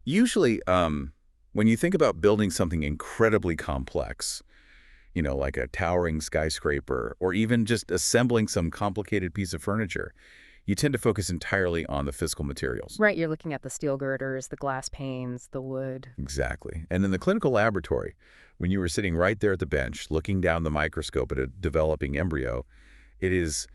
Usually, when you think about building something incredibly complex, like a towering skyscraper, or even just assembling some complicated piece of furniture, you tend to focus entirely on the physical materials. Right, you're looking at the steel girders, the glass panes, the wood. Exactly. And in the clinical laboratory, when you were sitting right there at the bench, looking down the microscope at a developing embryo, it is,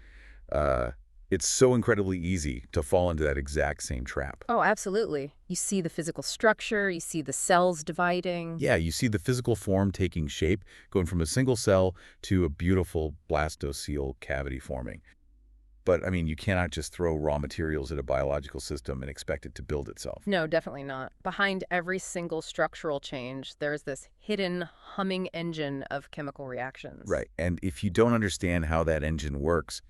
it's so incredibly easy to fall into that exact same trap. Oh, absolutely. You see the physical structure, you see the cells dividing. Yeah, you see the physical form taking shape, going from a single cell to a beautiful blastocele cavity forming. But, I mean, you cannot just throw raw materials at a biological system and expect it to build itself. No, definitely not. Behind every single structural change, there's this hidden humming engine of chemical reactions. Right. And if you don't understand how that engine works,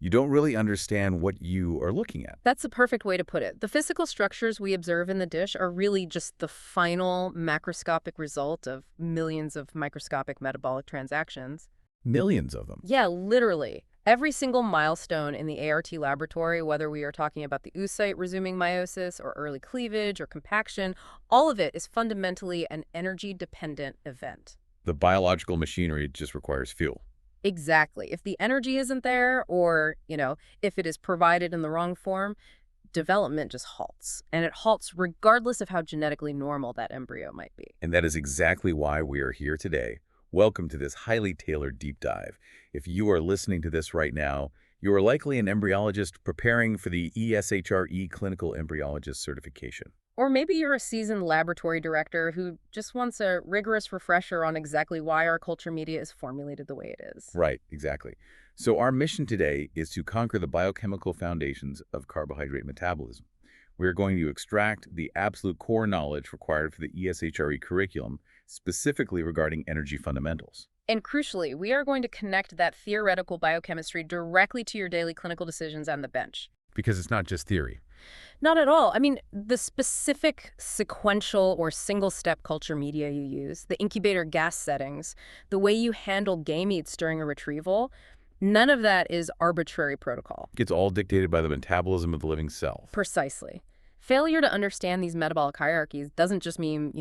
you don't really understand what you are looking at. That's a perfect way to put it. The physical structures we observe in the dish are really just the final macroscopic result of millions of microscopic metabolic transactions. Millions of them. Yeah, literally. Every single milestone in the ART laboratory, whether we are talking about the oocyte resuming meiosis or early cleavage or compaction, all of it is fundamentally an energy-dependent event. The biological machinery just requires fuel. Exactly. If the energy isn't there or, if it is provided in the wrong form, development just halts. And it halts regardless of how genetically normal that embryo might be. And that is exactly why we are here today. Welcome to this highly tailored deep dive. If you are listening to this right now, you are likely an embryologist preparing for the ESHRE clinical embryologist certification. Or maybe you're a seasoned laboratory director who just wants a rigorous refresher on exactly why our culture media is formulated the way it is. Right, exactly. So our mission today is to conquer the biochemical foundations of carbohydrate metabolism. We are going to extract the absolute core knowledge required for the ESHRE curriculum, specifically regarding energy fundamentals. And crucially, we are going to connect that theoretical biochemistry directly to your daily clinical decisions on the bench. Because it's not just theory. Not at all. I mean, the specific sequential or single-step culture media you use, the incubator gas settings, the way you handle gametes during a retrieval, none of that is arbitrary protocol. It's all dictated by the metabolism of the living cell. Precisely. Failure to understand these metabolic hierarchies doesn't just mean,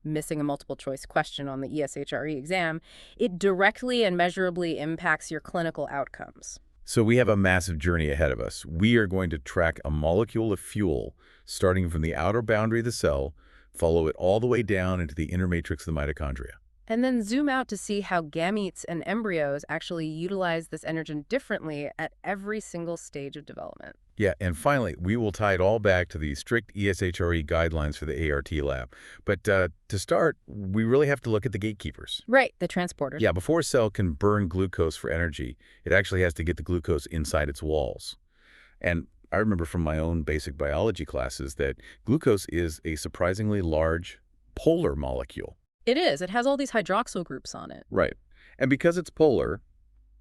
missing a multiple-choice question on the ESHRE exam. It directly and measurably impacts your clinical outcomes. So we have a massive journey ahead of us. We are going to track a molecule of fuel starting from the outer boundary of the cell, follow it all the way down into the inner matrix of the mitochondria. And then zoom out to see how gametes and embryos actually utilize this energy differently at every single stage of development. Yeah, and finally, we will tie it all back to the strict ESHRE guidelines for the ART lab. But to start, we really have to look at the gatekeepers. Right, the transporters. Yeah, before a cell can burn glucose for energy, it actually has to get the glucose inside its walls. And I remember from my own basic biology classes that glucose is a surprisingly large polar molecule. It is. It has all these hydroxyl groups on it. Right. And because it's polar,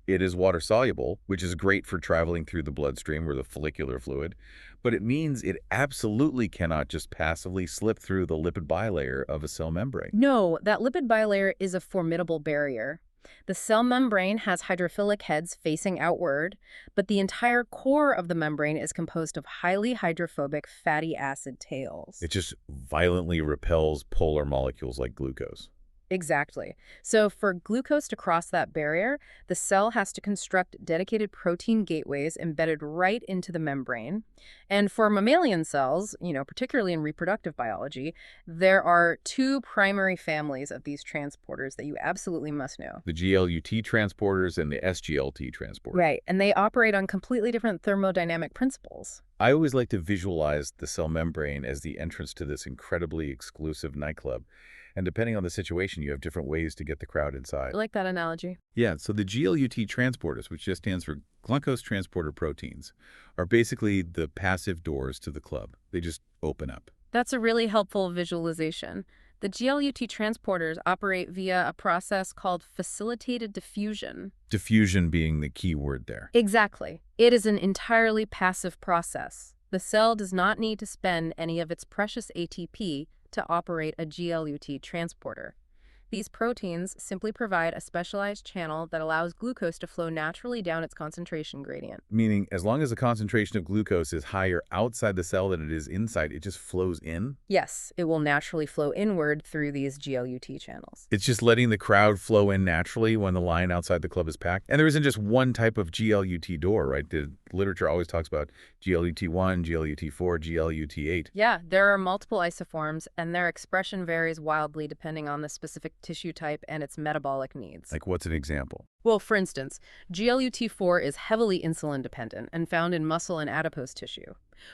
it is water-soluble, which is great for traveling through the bloodstream or the follicular fluid, but it means it absolutely cannot just passively slip through the lipid bilayer of a cell membrane. No, that lipid bilayer is a formidable barrier. The cell membrane has hydrophilic heads facing outward, but the entire core of the membrane is composed of highly hydrophobic fatty acid tails. It just violently repels polar molecules like glucose. Exactly. So for glucose to cross that barrier, the cell has to construct dedicated protein gateways embedded right into the membrane. And for mammalian cells, particularly in reproductive biology, there are two primary families of these transporters that you absolutely must know. The GLUT transporters and the SGLT transporters. Right, and they operate on completely different thermodynamic principles. I always like to visualize the cell membrane as the entrance to this incredibly exclusive nightclub. And depending on the situation, you have different ways to get the crowd inside. I like that analogy. Yeah, so the GLUT transporters, which just stands for glucose transporter proteins, are basically the passive doors to the club. They just open up. That's a really helpful visualization. The GLUT transporters operate via a process called facilitated diffusion. Diffusion being the key word there. Exactly. It is an entirely passive process. The cell does not need to spend any of its precious ATP to operate a GLUT transporter. These proteins simply provide a specialized channel that allows glucose to flow naturally down its concentration gradient. Meaning, as long as the concentration of glucose is higher outside the cell than it is inside, it just flows in? Yes, it will naturally flow inward through these GLUT channels. It's just letting the crowd flow in naturally when the line outside the club is packed? And there isn't just one type of GLUT door, right? The literature always talks about GLUT1, GLUT4, GLUT8. Yeah, there are multiple isoforms, and their expression varies wildly depending on the specific tissue type and its metabolic needs. Like, what's an example? Well, for instance, GLUT4 is heavily insulin-dependent and found in muscle and adipose tissue,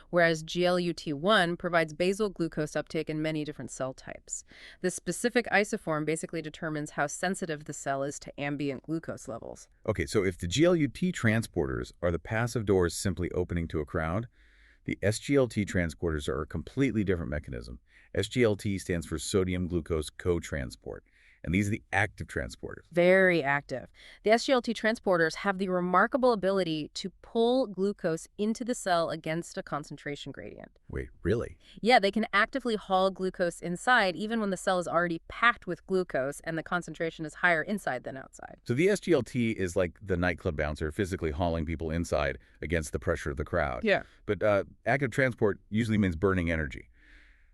whereas GLUT1 provides basal glucose uptake in many different cell types. The specific isoform basically determines how sensitive the cell is to ambient glucose levels. Okay, so if the GLUT transporters are the passive doors simply opening to a crowd, the SGLT transporters are a completely different mechanism. SGLT stands for sodium glucose co-transport, and these are the active transporters. Very active. The SGLT transporters have the remarkable ability to pull glucose into the cell against a concentration gradient. Wait, really? Yeah, they can actively haul glucose inside even when the cell is already packed with glucose and the concentration is higher inside than outside. So the SGLT is like the nightclub bouncer physically hauling people inside against the pressure of the crowd. Yeah. But active transport usually means burning energy.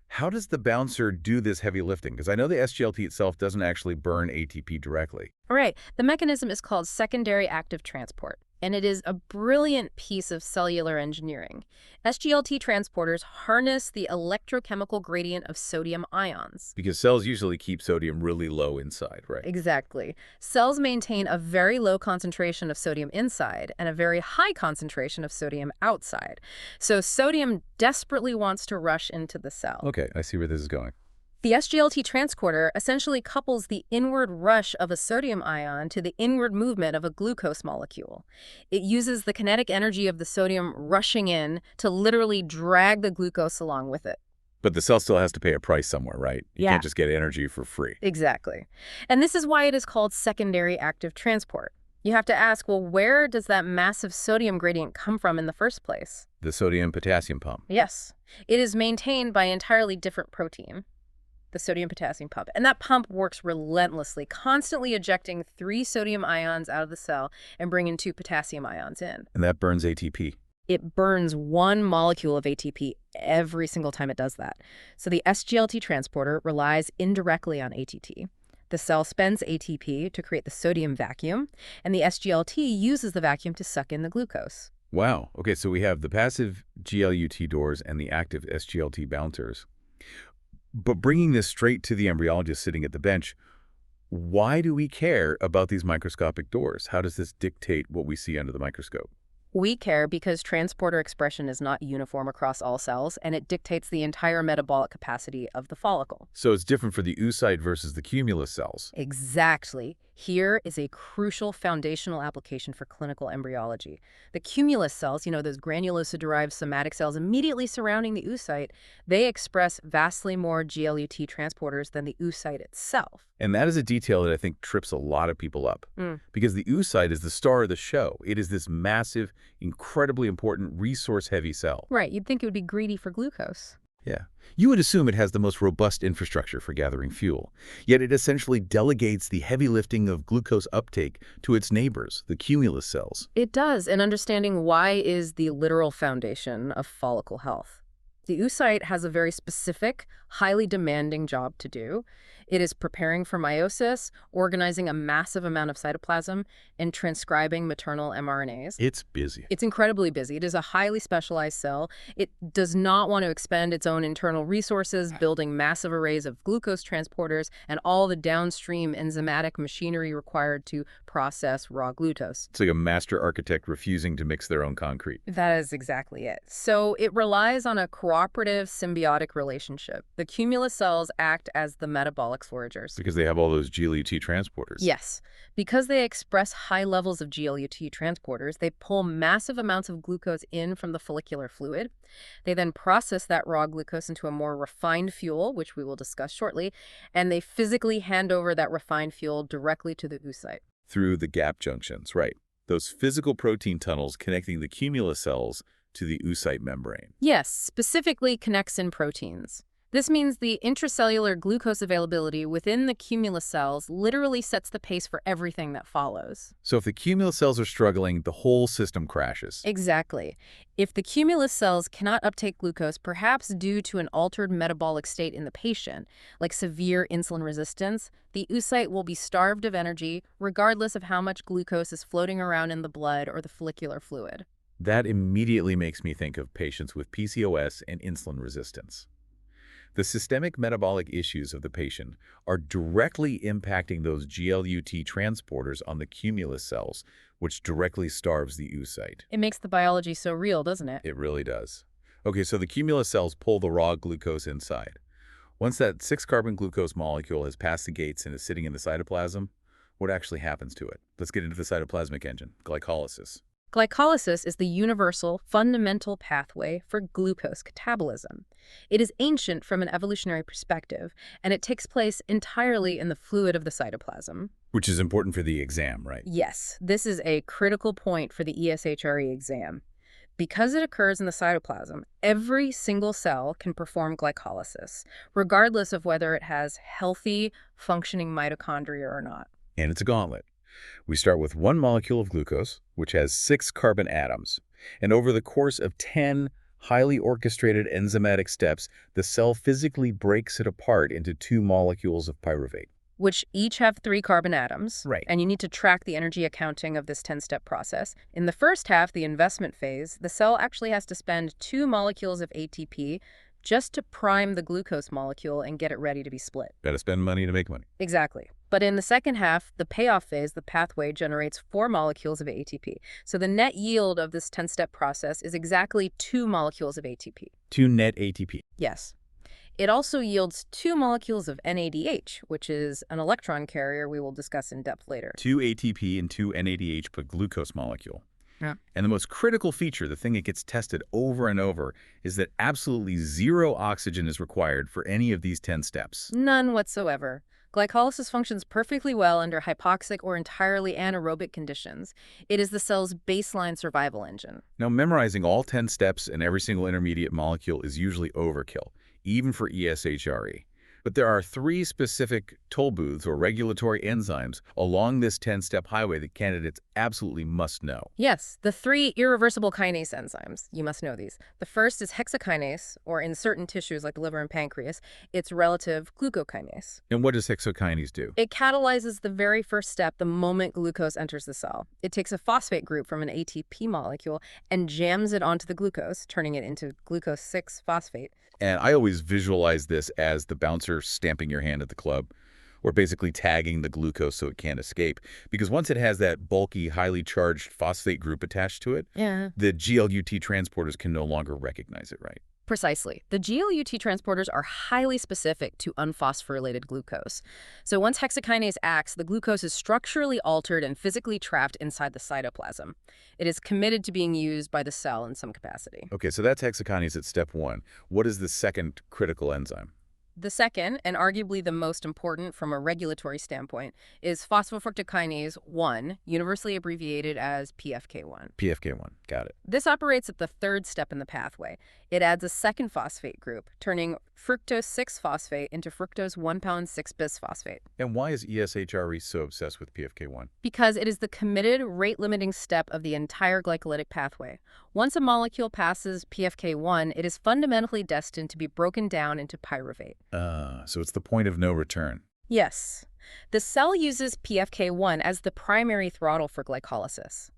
How does the bouncer do this heavy lifting? Because I know the SGLT itself doesn't actually burn ATP directly. All right. The mechanism is called secondary active transport, and it is a brilliant piece of cellular engineering. SGLT transporters harness the electrochemical gradient of sodium ions. Because cells usually keep sodium really low inside, right? Exactly. Cells maintain a very low concentration of sodium inside and a very high concentration of sodium outside. So sodium desperately wants to rush into the cell. Okay, I see where this is going. The SGLT transporter essentially couples the inward rush of a sodium ion to the inward movement of a glucose molecule. It uses the kinetic energy of the sodium rushing in to literally drag the glucose along with it. But the cell still has to pay a price somewhere, right? You Yeah. can't just get energy for free. Exactly. And this is why it is called secondary active transport. You have to ask, well, where does that massive sodium gradient come from in the first place? The sodium-potassium pump. Yes. It is maintained by an entirely different protein, the sodium-potassium pump. And that pump works relentlessly, constantly ejecting 3 sodium ions out of the cell and bringing 2 potassium ions in. And that burns ATP. It burns 1 molecule of ATP every single time it does that. So the SGLT transporter relies indirectly on ATP. The cell spends ATP to create the sodium vacuum, and the SGLT uses the vacuum to suck in the glucose. Wow. Okay, so we have the passive GLUT doors and the active SGLT bouncers. But bringing this straight to the embryologist sitting at the bench, why do we care about these microscopic doors? How does this dictate what we see under the microscope? We care because transporter expression is not uniform across all cells, and it dictates the entire metabolic capacity of the follicle. So it's different for the oocyte versus the cumulus cells. Exactly. Here is a crucial foundational application for clinical embryology. The cumulus cells, those granulosa-derived somatic cells immediately surrounding the oocyte, they express vastly more GLUT transporters than the oocyte itself. And that is a detail that I think trips a lot of people up. Because the oocyte is the star of the show. It is this massive, incredibly important, resource-heavy cell. Right. You'd think it would be greedy for glucose. Yeah. You would assume it has the most robust infrastructure for gathering fuel, yet it essentially delegates the heavy lifting of glucose uptake to its neighbors, the cumulus cells. It does, and understanding why is the literal foundation of follicle health. The oocyte has a very specific, highly demanding job to do. It is preparing for meiosis, organizing a massive amount of cytoplasm, and transcribing maternal mRNAs. It's busy. It's incredibly busy. It is a highly specialized cell. It does not want to expend its own internal resources, building massive arrays of glucose transporters and all the downstream enzymatic machinery required to process raw glucose. It's like a master architect refusing to mix their own concrete. That is exactly it. So it relies on a cooperative symbiotic relationship. The cumulus cells act as the metabolic foragers. Because they have all those GLUT transporters. Yes. Because they express high levels of GLUT transporters, they pull massive amounts of glucose in from the follicular fluid. They then process that raw glucose into a more refined fuel, which we will discuss shortly, and they physically hand over that refined fuel directly to the oocyte. Through the gap junctions, right. Those physical protein tunnels connecting the cumulus cells to the oocyte membrane. Yes, specifically connexin proteins. This means the intracellular glucose availability within the cumulus cells literally sets the pace for everything that follows. So if the cumulus cells are struggling, the whole system crashes. Exactly. If the cumulus cells cannot uptake glucose, perhaps due to an altered metabolic state in the patient, like severe insulin resistance, the oocyte will be starved of energy regardless of how much glucose is floating around in the blood or the follicular fluid. That immediately makes me think of patients with PCOS and insulin resistance. The systemic metabolic issues of the patient are directly impacting those GLUT transporters on the cumulus cells, which directly starves the oocyte. It makes the biology so real, doesn't it? It really does. Okay, so the cumulus cells pull the raw glucose inside. Once that 6-carbon glucose molecule has passed the gates and is sitting in the cytoplasm, what actually happens to it? Let's get into the cytoplasmic engine, glycolysis. Glycolysis is the universal, fundamental pathway for glucose catabolism. It is ancient from an evolutionary perspective, and it takes place entirely in the fluid of the cytoplasm. Which is important for the exam, right? Yes, this is a critical point for the ESHRE exam. Because it occurs in the cytoplasm, every single cell can perform glycolysis, regardless of whether it has healthy, functioning mitochondria or not. And it's a gauntlet. We start with 1 molecule of glucose, which has 6 carbon atoms. And over the course of 10 highly orchestrated enzymatic steps, the cell physically breaks it apart into 2 molecules of pyruvate. Which each have 3 carbon atoms. Right. And you need to track the energy accounting of this 10-step process. In the first half, the investment phase, the cell actually has to spend 2 molecules of ATP just to prime the glucose molecule and get it ready to be split. Gotta spend money to make money. Exactly. But in the second half, the payoff phase, the pathway generates 4 molecules of ATP. So the net yield of this 10-step process is exactly 2 molecules of ATP. 2 net ATP. Yes. It also yields 2 molecules of NADH, which is an electron carrier we will discuss in depth later. 2 ATP and 2 NADH per glucose molecule. Yeah. And the most critical feature, the thing that gets tested over and over, is that absolutely 0 oxygen is required for any of these 10 steps. None whatsoever. Glycolysis functions perfectly well under hypoxic or entirely anaerobic conditions. It is the cell's baseline survival engine. Now, memorizing all 10 steps and every single intermediate molecule is usually overkill, even for ESHRE. But there are 3 specific toll booths or regulatory enzymes along this 10-step highway that candidates absolutely must know. Yes, the 3 irreversible kinase enzymes. You must know these. The first is hexokinase, or in certain tissues like the liver and pancreas, its relative glucokinase. And what does hexokinase do? It catalyzes the very first step the moment glucose enters the cell. It takes a phosphate group from an ATP molecule and jams it onto the glucose, turning it into glucose 6-phosphate. And I always visualize this as the bouncer stamping your hand at the club, or basically tagging the glucose so it can't escape. Because once it has that bulky, highly charged phosphate group attached to it, the GLUT transporters can no longer recognize it, right? Precisely. The GLUT transporters are highly specific to unphosphorylated glucose. So once hexokinase acts, the glucose is structurally altered and physically trapped inside the cytoplasm. It is committed to being used by the cell in some capacity. Okay, so that's hexokinase at step 1. What is the second critical enzyme? The second, and arguably the most important from a regulatory standpoint, is phosphofructokinase 1, universally abbreviated as PFK1. PFK1, got it. This operates at the 3rd step in the pathway. It adds a second phosphate group, turning fructose 6-phosphate into fructose 1,6-bisphosphate. And why is ESHRE so obsessed with PFK1? Because it is the committed, rate-limiting step of the entire glycolytic pathway. Once a molecule passes PFK1, it is fundamentally destined to be broken down into pyruvate. So it's the point of no return. Yes. The cell uses PFK1 as the primary throttle for glycolysis.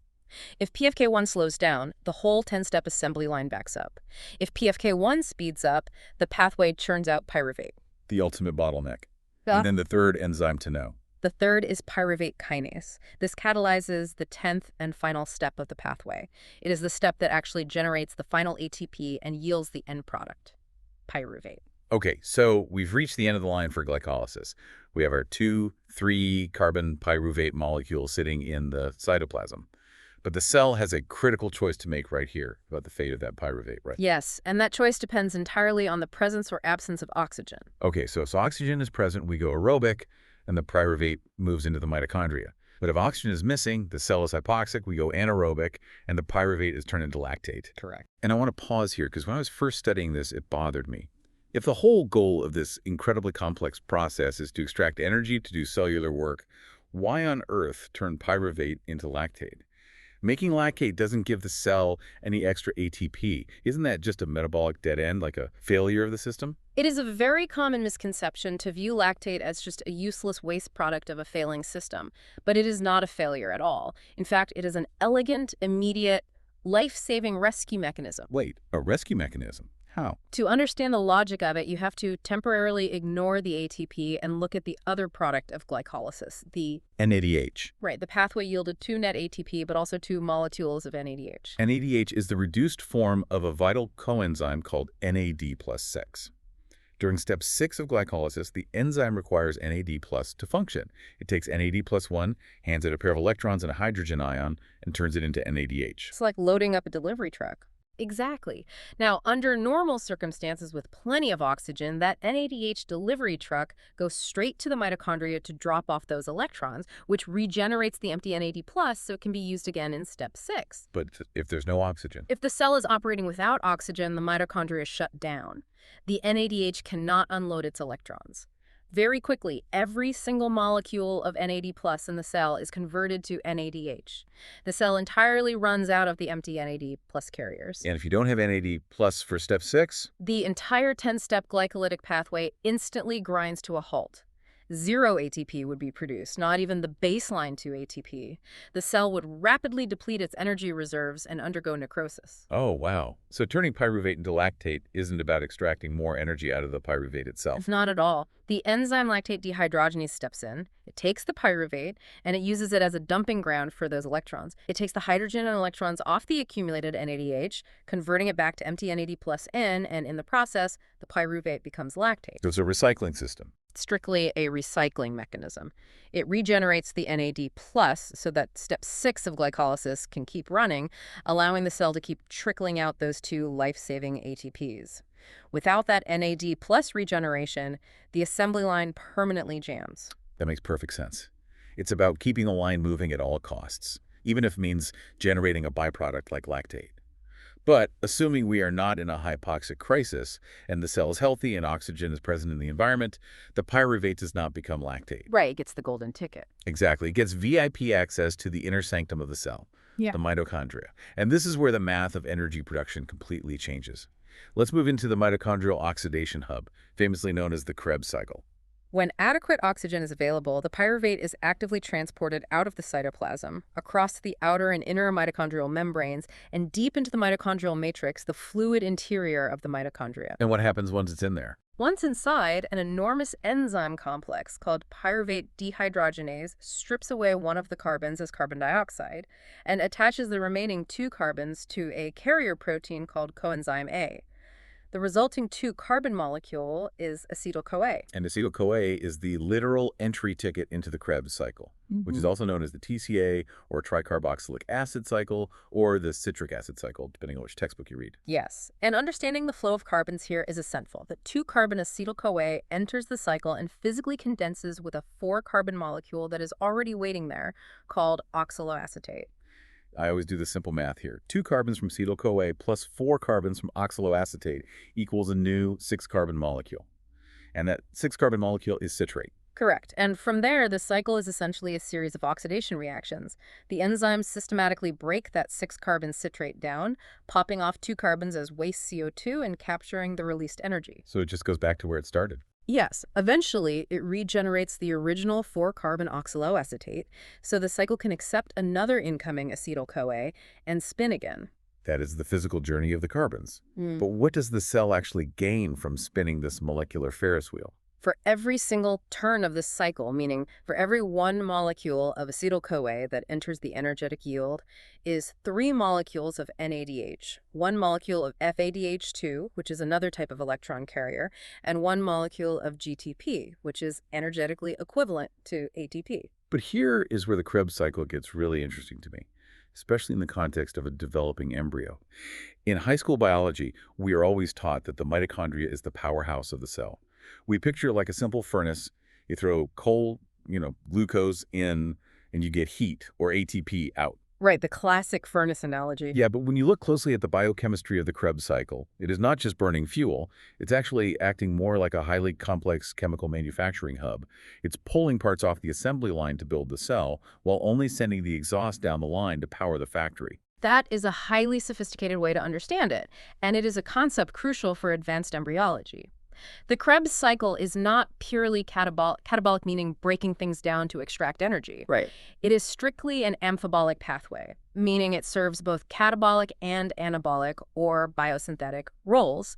If PFK1 slows down, the whole 10-step assembly line backs up. If PFK1 speeds up, the pathway churns out pyruvate. The ultimate bottleneck. And then the third enzyme to know. The third is pyruvate kinase. This catalyzes the 10th and final step of the pathway. It is the step that actually generates the final ATP and yields the end product, pyruvate. Okay, so we've reached the end of the line for glycolysis. We have our 2, 3-carbon pyruvate molecules sitting in the cytoplasm. But the cell has a critical choice to make right here about the fate of that pyruvate, right? Yes, and that choice depends entirely on the presence or absence of oxygen. Okay, so if oxygen is present, we go aerobic, and the pyruvate moves into the mitochondria. But if oxygen is missing, the cell is hypoxic, we go anaerobic, and the pyruvate is turned into lactate. Correct. And I want to pause here, because when I was first studying this, it bothered me. If the whole goal of this incredibly complex process is to extract energy to do cellular work, why on earth turn pyruvate into lactate? Making lactate doesn't give the cell any extra ATP. Isn't that just a metabolic dead end, like a failure of the system? It is a very common misconception to view lactate as just a useless waste product of a failing system, but it is not a failure at all. In fact, it is an elegant, immediate, life-saving rescue mechanism. Wait, a rescue mechanism? How? To understand the logic of it, you have to temporarily ignore the ATP and look at the other product of glycolysis, the NADH. right, the pathway yielded 2 net ATP, but also 2 molecules of NADH. NADH is the reduced form of a vital coenzyme called NAD plus 6. During step 6 of glycolysis, the enzyme requires NAD plus to function. It takes NAD plus 1, hands it a pair of electrons and a hydrogen ion, and turns it into NADH. It's like loading up a delivery truck. Exactly. Now, under normal circumstances with plenty of oxygen, that NADH delivery truck goes straight to the mitochondria to drop off those electrons, which regenerates the empty NAD+, so it can be used again in step 6. But if there's no oxygen? If the cell is operating without oxygen, the mitochondria shut down. The NADH cannot unload its electrons. Very quickly, every single molecule of NAD+ in the cell is converted to NADH. The cell entirely runs out of the empty NAD+ carriers. And if you don't have NAD plus for step 6? The entire 10-step glycolytic pathway instantly grinds to a halt. 0 ATP would be produced, not even the baseline 2 ATP. The cell would rapidly deplete its energy reserves and undergo necrosis. Oh, wow. So turning pyruvate into lactate isn't about extracting more energy out of the pyruvate itself. Not at all. The enzyme lactate dehydrogenase steps in, it takes the pyruvate, and it uses it as a dumping ground for those electrons. It takes the hydrogen and electrons off the accumulated NADH, converting it back to empty NAD plus N, and in the process, the pyruvate becomes lactate. So it's a recycling system. Strictly a recycling mechanism. It regenerates the NAD plus so that step 6 of glycolysis can keep running, allowing the cell to keep trickling out those 2 life-saving ATPs. Without that NAD plus regeneration, the assembly line permanently jams. That makes perfect sense. It's about keeping the line moving at all costs, even if it means generating a byproduct like lactate. But assuming we are not in a hypoxic crisis and the cell is healthy and oxygen is present in the environment, the pyruvate does not become lactate. Right, it gets the golden ticket. Exactly. It gets VIP access to the inner sanctum of the cell, the mitochondria. And this is where the math of energy production completely changes. Let's move into the mitochondrial oxidation hub, famously known as the Krebs cycle. When adequate oxygen is available, the pyruvate is actively transported out of the cytoplasm, across the outer and inner mitochondrial membranes, and deep into the mitochondrial matrix, the fluid interior of the mitochondria. And what happens once it's in there? Once inside, an enormous enzyme complex called pyruvate dehydrogenase strips away one of the carbons as carbon dioxide and attaches the remaining 2 carbons to a carrier protein called coenzyme A. The resulting 2-carbon molecule is acetyl-CoA. And acetyl-CoA is the literal entry ticket into the Krebs cycle, which is also known as the TCA or tricarboxylic acid cycle or the citric acid cycle, depending on which textbook you read. Yes, and understanding the flow of carbons here is essential. The 2-carbon acetyl-CoA enters the cycle and physically condenses with a 4-carbon molecule that is already waiting there called oxaloacetate. I always do the simple math here. 2 carbons from acetyl-CoA plus 4 carbons from oxaloacetate equals a new 6-carbon molecule. And that 6-carbon molecule is citrate. Correct. And from there, the cycle is essentially a series of oxidation reactions. The enzymes systematically break that 6-carbon citrate down, popping off 2 carbons as waste CO2 and capturing the released energy. So it just goes back to where it started. Yes, eventually it regenerates the original 4-carbon oxaloacetate, so the cycle can accept another incoming acetyl-CoA and spin again. That is the physical journey of the carbons. But what does the cell actually gain from spinning this molecular Ferris wheel? For every single turn of this cycle, meaning for every 1 molecule of acetyl-CoA that enters the energetic yield, is 3 molecules of NADH, 1 molecule of FADH2, which is another type of electron carrier, and 1 molecule of GTP, which is energetically equivalent to ATP. But here is where the Krebs cycle gets really interesting to me, especially in the context of a developing embryo. In high school biology, we are always taught that the mitochondria is the powerhouse of the cell. We picture like a simple furnace. You throw coal, glucose in, and you get heat or ATP out. Right, the classic furnace analogy. Yeah, but when you look closely at the biochemistry of the Krebs cycle, it is not just burning fuel, it's actually acting more like a highly complex chemical manufacturing hub. It's pulling parts off the assembly line to build the cell, while only sending the exhaust down the line to power the factory. That is a highly sophisticated way to understand it, and it is a concept crucial for advanced embryology. The Krebs cycle is not purely catabolic meaning breaking things down to extract energy. Right. It is strictly an amphibolic pathway, meaning it serves both catabolic and anabolic, or biosynthetic, roles.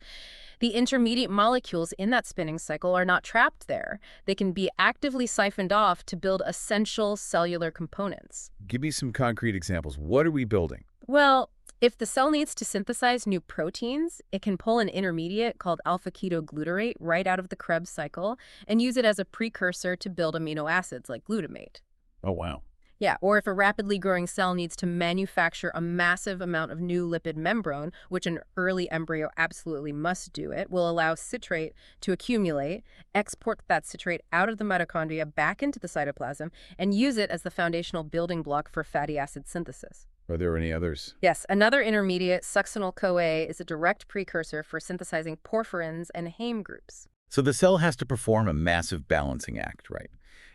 The intermediate molecules in that spinning cycle are not trapped there. They can be actively siphoned off to build essential cellular components. Give me some concrete examples. What are we building? Well, if the cell needs to synthesize new proteins, it can pull an intermediate called alpha-ketoglutarate right out of the Krebs cycle and use it as a precursor to build amino acids like glutamate. Oh, wow. Yeah, or if a rapidly growing cell needs to manufacture a massive amount of new lipid membrane, which an early embryo absolutely must do it, will allow citrate to accumulate, export that citrate out of the mitochondria back into the cytoplasm, and use it as the foundational building block for fatty acid synthesis. Are there any others? Yes, another intermediate, succinyl-CoA, is a direct precursor for synthesizing porphyrins and heme groups. So the cell has to perform a massive balancing act, right?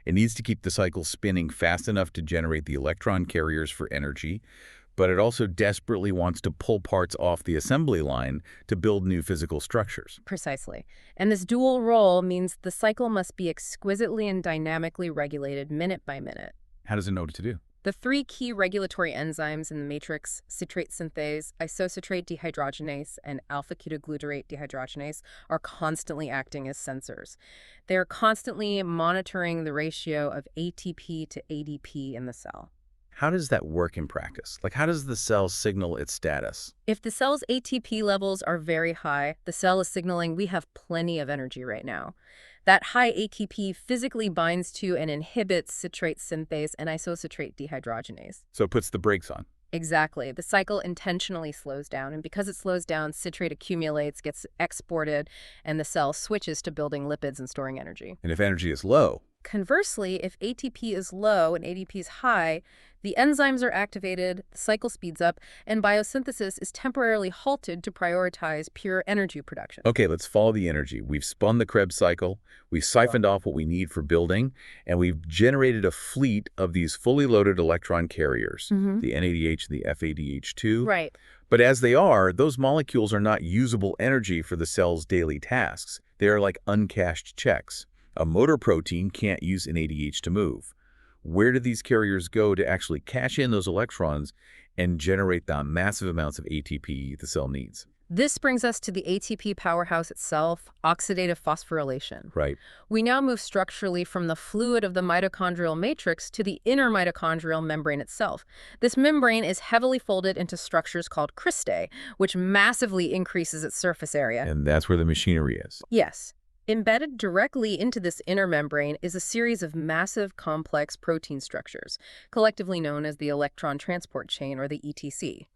It needs to keep the cycle spinning fast enough to generate the electron carriers for energy, but it also desperately wants to pull parts off the assembly line to build new physical structures. Precisely. And this dual role means the cycle must be exquisitely and dynamically regulated minute by minute. How does it know what to do? The three key regulatory enzymes in the matrix, citrate synthase, isocitrate dehydrogenase, and alpha-ketoglutarate dehydrogenase, are constantly acting as sensors. They are constantly monitoring the ratio of ATP to ADP in the cell. How does that work in practice? Like, how does the cell signal its status? If the cell's ATP levels are very high, the cell is signaling we have plenty of energy right now. That high ATP physically binds to and inhibits citrate synthase and isocitrate dehydrogenase. So it puts the brakes on. Exactly. The cycle intentionally slows down, and because it slows down, citrate accumulates, gets exported, and the cell switches to building lipids and storing energy. And if energy is low, Conversely, if ATP is low and ADP is high, the enzymes are activated, the cycle speeds up, and biosynthesis is temporarily halted to prioritize pure energy production. okay, let's follow the energy. We've spun the Krebs cycle, we've siphoned off what we need for building, and we've generated a fleet of these fully loaded electron carriers, the NADH and the FADH2. Right. But as they are, those molecules are not usable energy for the cell's daily tasks. They are like uncashed checks. A motor protein can't use NADH to move. Where do these carriers go to actually cash in those electrons and generate the massive amounts of ATP the cell needs? This brings us to the ATP powerhouse itself, oxidative phosphorylation. Right. We now move structurally from the fluid of the mitochondrial matrix to the inner mitochondrial membrane itself. This membrane is heavily folded into structures called cristae, which massively increases its surface area. And that's where the machinery is. Yes. Embedded directly into this inner membrane is a series of massive, complex protein structures, collectively known as the Electron Transport Chain, or the ETC.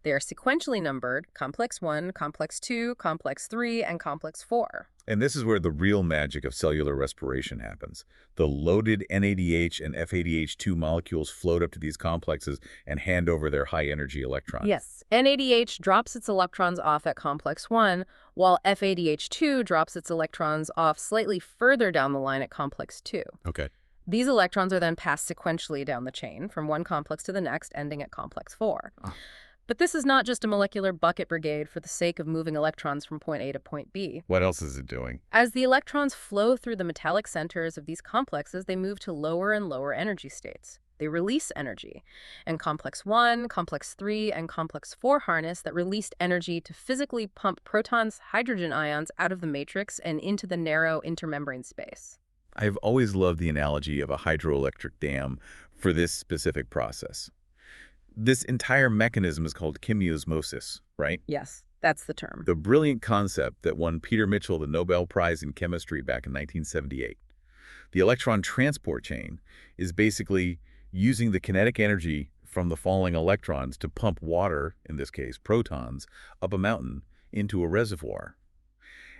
They are sequentially numbered: complex 1, complex 2, complex 3, and complex 4. And this is where the real magic of cellular respiration happens. The loaded NADH and FADH2 molecules float up to these complexes and hand over their high-energy electrons. Yes. NADH drops its electrons off at complex 1, while FADH2 drops its electrons off slightly further down the line at complex 2. Okay. These electrons are then passed sequentially down the chain, from one complex to the next, ending at complex 4. But this is not just a molecular bucket brigade for the sake of moving electrons from point A to point B. What else is it doing? As the electrons flow through the metallic centers of these complexes, they move to lower and lower energy states. They release energy. And complex 1, complex 3, and complex 4 harness that released energy to physically pump protons, hydrogen ions out of the matrix and into the narrow intermembrane space. I've always loved the analogy of a hydroelectric dam for this specific process. This entire mechanism is called chemiosmosis, right? Yes, that's the term. The brilliant concept that won Peter Mitchell the Nobel Prize in Chemistry back in 1978. The electron transport chain is basically using the kinetic energy from the falling electrons to pump water, in this case protons, up a mountain into a reservoir.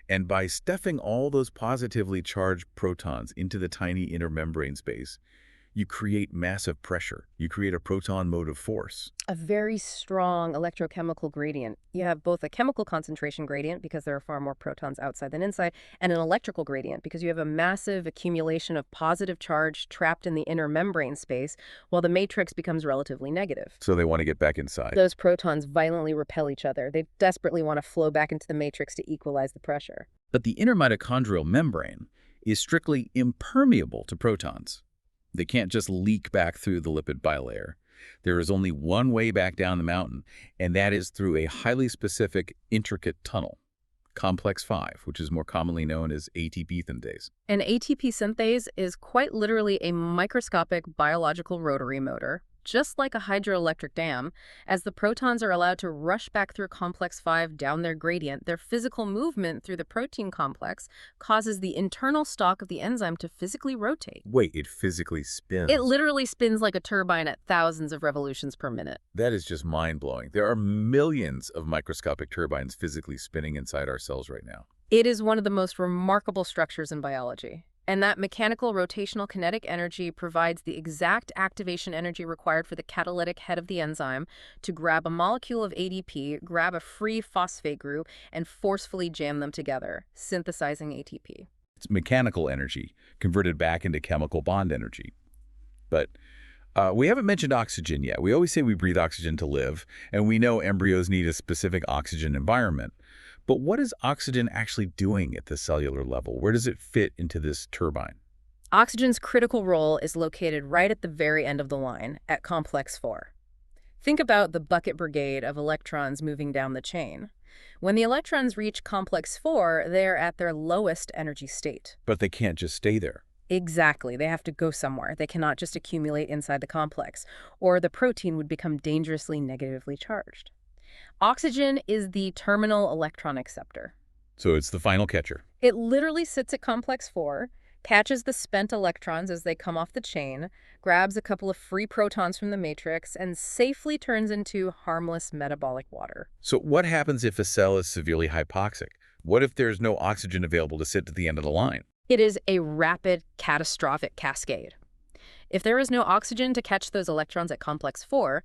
And by stuffing all those positively charged protons into the tiny inner membrane space, you create massive pressure. You create a proton motive force. A very strong electrochemical gradient. You have both a chemical concentration gradient, because there are far more protons outside than inside, and an electrical gradient, because you have a massive accumulation of positive charge trapped in the inner membrane space, while the matrix becomes relatively negative. So they want to get back inside. Those protons violently repel each other. They desperately want to flow back into the matrix to equalize the pressure. But the inner mitochondrial membrane is strictly impermeable to protons. They can't just leak back through the lipid bilayer. There is only one way back down the mountain, and that is through a highly specific, intricate tunnel, complex 5, which is more commonly known as ATP synthase. An ATP synthase is quite literally a microscopic biological rotary motor. Just like a hydroelectric dam, as the protons are allowed to rush back through complex 5 down their gradient, their physical movement through the protein complex causes the internal stalk of the enzyme to physically rotate. Wait, it physically spins? It literally spins like a turbine at thousands of revolutions per minute. That is just mind-blowing. There are millions of microscopic turbines physically spinning inside our cells right now. It is one of the most remarkable structures in biology. And that mechanical rotational kinetic energy provides the exact activation energy required for the catalytic head of the enzyme to grab a molecule of ADP, grab a free phosphate group, and forcefully jam them together, synthesizing ATP. It's mechanical energy converted back into chemical bond energy. But we haven't mentioned oxygen yet. We always say we breathe oxygen to live, and we know embryos need a specific oxygen environment. But what is oxygen actually doing at the cellular level? Where does it fit into this turbine? Oxygen's critical role is located right at the very end of the line, at complex 4. Think about the bucket brigade of electrons moving down the chain. When the electrons reach complex 4, they're at their lowest energy state. But they can't just stay there. Exactly. They have to go somewhere. They cannot just accumulate inside the complex, or the protein would become dangerously negatively charged. Oxygen is the terminal electron acceptor. So it's the final catcher. It literally sits at complex 4, catches the spent electrons as they come off the chain, grabs a couple of free protons from the matrix, and safely turns into harmless metabolic water. So what happens if a cell is severely hypoxic? What if there's no oxygen available to sit at the end of the line? It is a rapid, catastrophic cascade. If there is no oxygen to catch those electrons at complex 4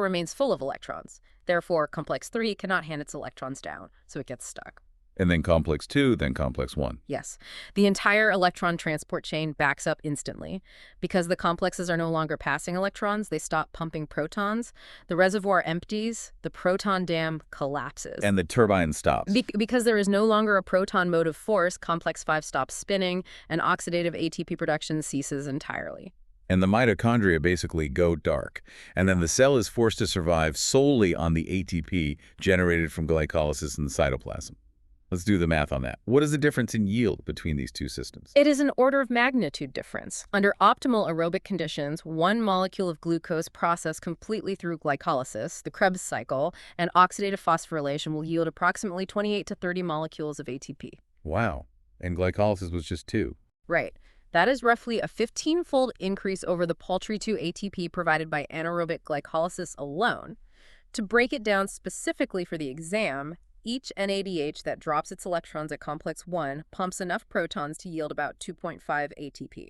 remains full of electrons. Therefore, complex 3 cannot hand its electrons down, so it gets stuck. And then complex 2, then complex 1. Yes. The entire electron transport chain backs up instantly. Because the complexes are no longer passing electrons, they stop pumping protons. The reservoir empties, the proton dam collapses. And the turbine stops. Because there is no longer a proton motive force, complex 5 stops spinning, and oxidative ATP production ceases entirely. And the mitochondria basically go dark. And then the cell is forced to survive solely on the ATP generated from glycolysis in the cytoplasm. Let's do the math on that. What is the difference in yield between these two systems? It is an order of magnitude difference. Under optimal aerobic conditions, one molecule of glucose processed completely through glycolysis, the Krebs cycle, and oxidative phosphorylation will yield approximately 28 to 30 molecules of ATP. Wow. And glycolysis was just 2. Right. That is roughly a 15-fold increase over the paltry 2 ATP provided by anaerobic glycolysis alone. To break it down specifically for the exam, each NADH that drops its electrons at complex 1 pumps enough protons to yield about 2.5 ATP.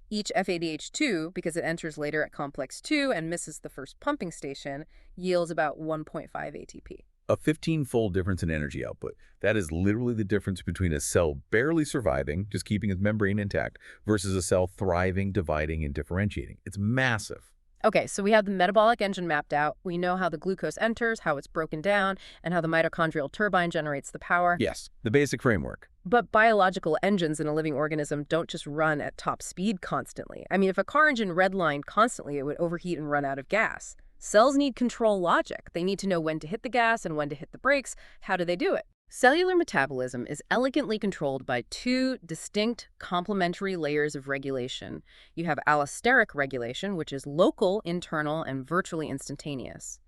Each FADH2, because it enters later at complex 2 and misses the first pumping station, yields about 1.5 ATP. A 15-fold difference in energy output. That is literally the difference between a cell barely surviving, just keeping its membrane intact, versus a cell thriving, dividing, and differentiating. It's massive. Okay, so we have the metabolic engine mapped out. We know how the glucose enters, how it's broken down, and how the mitochondrial turbine generates the power. Yes, the basic framework. But biological engines in a living organism don't just run at top speed constantly. I mean, if a car engine redlined constantly, it would overheat and run out of gas. Cells need control logic. They need to know when to hit the gas and when to hit the brakes. How do they do it? Cellular metabolism is elegantly controlled by 2 distinct complementary layers of regulation. You have allosteric regulation, which is local, internal, and virtually instantaneous.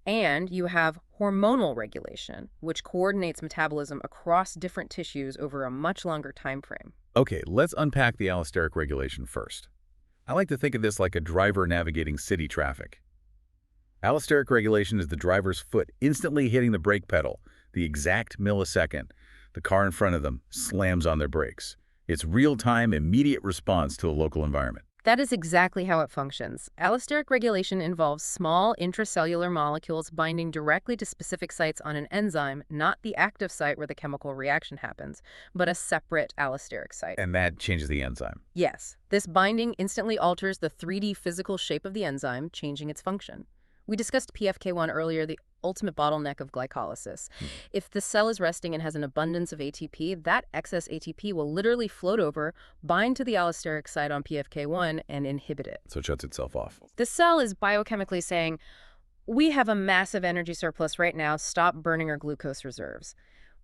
And you have hormonal regulation, which coordinates metabolism across different tissues over a much longer time frame. Okay, let's unpack the allosteric regulation first. I like to think of this like a driver navigating city traffic. Allosteric regulation is the driver's foot instantly hitting the brake pedal, the exact millisecond the car in front of them slams on their brakes. It's real-time, immediate response to a local environment. That is exactly how it functions. Allosteric regulation involves small intracellular molecules binding directly to specific sites on an enzyme, not the active site where the chemical reaction happens, but a separate allosteric site. And that changes the enzyme. Yes, this binding instantly alters the 3D physical shape of the enzyme, changing its function. We discussed PFK1 earlier, the ultimate bottleneck of glycolysis. If the cell is resting and has an abundance of ATP, that excess ATP will literally float over, bind to the allosteric site on PFK1, and inhibit it. So it shuts itself off. The cell is biochemically saying, we have a massive energy surplus right now, stop burning our glucose reserves.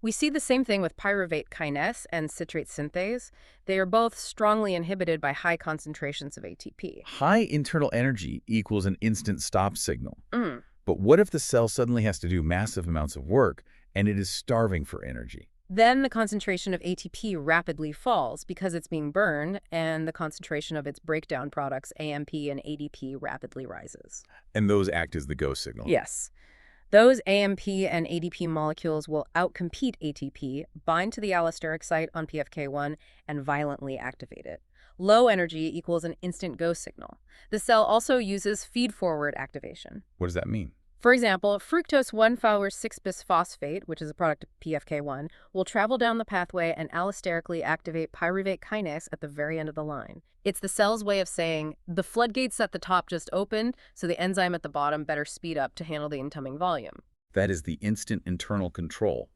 We see the same thing with pyruvate kinase and citrate synthase. They are both strongly inhibited by high concentrations of ATP. High internal energy equals an instant stop signal. Mm. But what if the cell suddenly has to do massive amounts of work and it is starving for energy? Then the concentration of ATP rapidly falls because it's being burned, and the concentration of its breakdown products, AMP and ADP, rapidly rises. And those act as the go signal. Yes. Those AMP and ADP molecules will outcompete ATP, bind to the allosteric site on PFK1, and violently activate it. Low energy equals an instant go signal. The cell also uses feed-forward activation. What does that mean? For example, fructose 1,6-bisphosphate, which is a product of PFK1, will travel down the pathway and allosterically activate pyruvate kinase at the very end of the line. It's the cell's way of saying, the floodgates at the top just opened, so the enzyme at the bottom better speed up to handle the incoming volume. That is the instant internal control.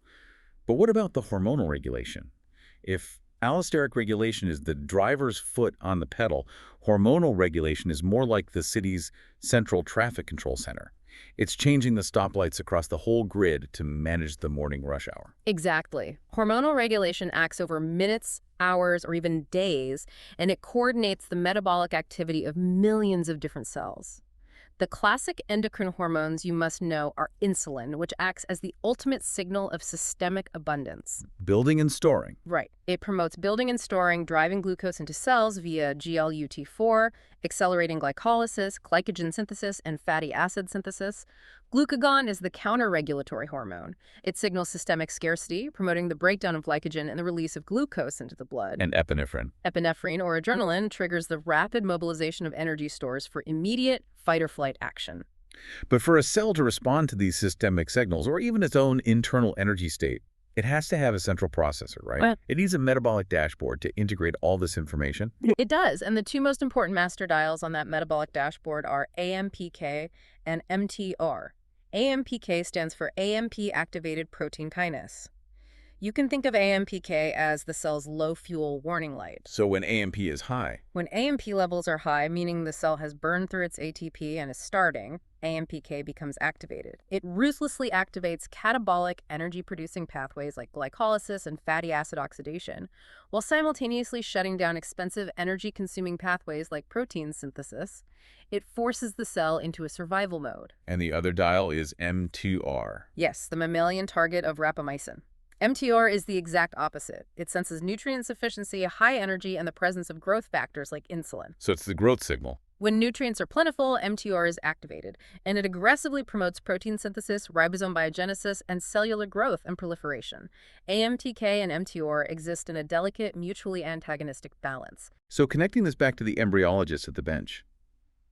But what about the hormonal regulation? If allosteric regulation is the driver's foot on the pedal, hormonal regulation is more like the city's central traffic control center. It's changing the stoplights across the whole grid to manage the morning rush hour. Exactly. Hormonal regulation acts over minutes, hours, or even days, and it coordinates the metabolic activity of millions of different cells. The classic endocrine hormones you must know are insulin, which acts as the ultimate signal of systemic abundance. Building and storing. Right. It promotes building and storing, driving glucose into cells via GLUT4, accelerating glycolysis, glycogen synthesis, and fatty acid synthesis. Glucagon is the counter-regulatory hormone. It signals systemic scarcity, promoting the breakdown of glycogen and the release of glucose into the blood. And epinephrine. Epinephrine, or adrenaline, triggers the rapid mobilization of energy stores for immediate fight-or-flight action. But for a cell to respond to these systemic signals, or even its own internal energy state, it has to have a central processor, right? Well, it needs a metabolic dashboard to integrate all this information. It does, and the two most important master dials on that metabolic dashboard are AMPK and mTOR. AMPK stands for AMP-activated protein kinase. You can think of AMPK as the cell's low-fuel warning light. So when AMP is high, When AMP levels are high, meaning the cell has burned through its ATP and is starting, AMPK becomes activated. It ruthlessly activates catabolic energy-producing pathways like glycolysis and fatty acid oxidation, while simultaneously shutting down expensive energy-consuming pathways like protein synthesis. It forces the cell into a survival mode. and the other dial is mTOR. Yes, the mammalian target of rapamycin. mTOR is the exact opposite. It senses nutrient sufficiency, high energy, and the presence of growth factors like insulin. So it's the growth signal. When nutrients are plentiful, mTOR is activated, and it aggressively promotes protein synthesis, ribosome biogenesis, and cellular growth and proliferation. AMPK and mTOR exist in a delicate, mutually antagonistic balance. So connecting this back to the embryologist at the bench,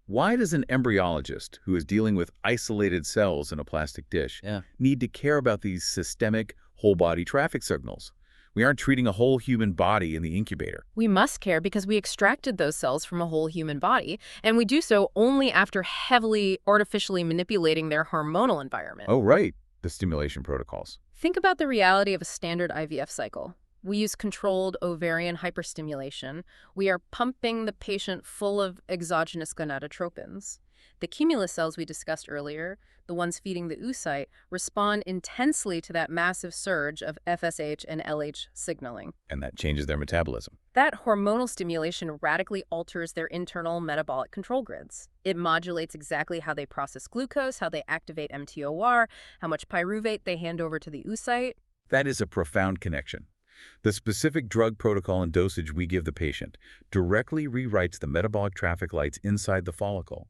why does an embryologist who is dealing with isolated cells in a plastic dish need to care about these systemic whole-body traffic signals? We aren't treating a whole human body in the incubator. We must care because we extracted those cells from a whole human body, and we do so only after heavily artificially manipulating their hormonal environment. Oh, right. The stimulation protocols. Think about the reality of a standard IVF cycle. We use controlled ovarian hyperstimulation. We are pumping the patient full of exogenous gonadotropins. The Cumulus cells we discussed earlier, the ones feeding the oocyte, respond intensely to that massive surge of FSH and LH signaling. And that changes their metabolism. That hormonal stimulation radically alters their internal metabolic control grids. It modulates exactly how they process glucose, how they activate mTOR, how much pyruvate they hand over to the oocyte. That is a profound connection. The specific drug protocol and dosage we give the patient directly rewrites the metabolic traffic lights inside the follicle,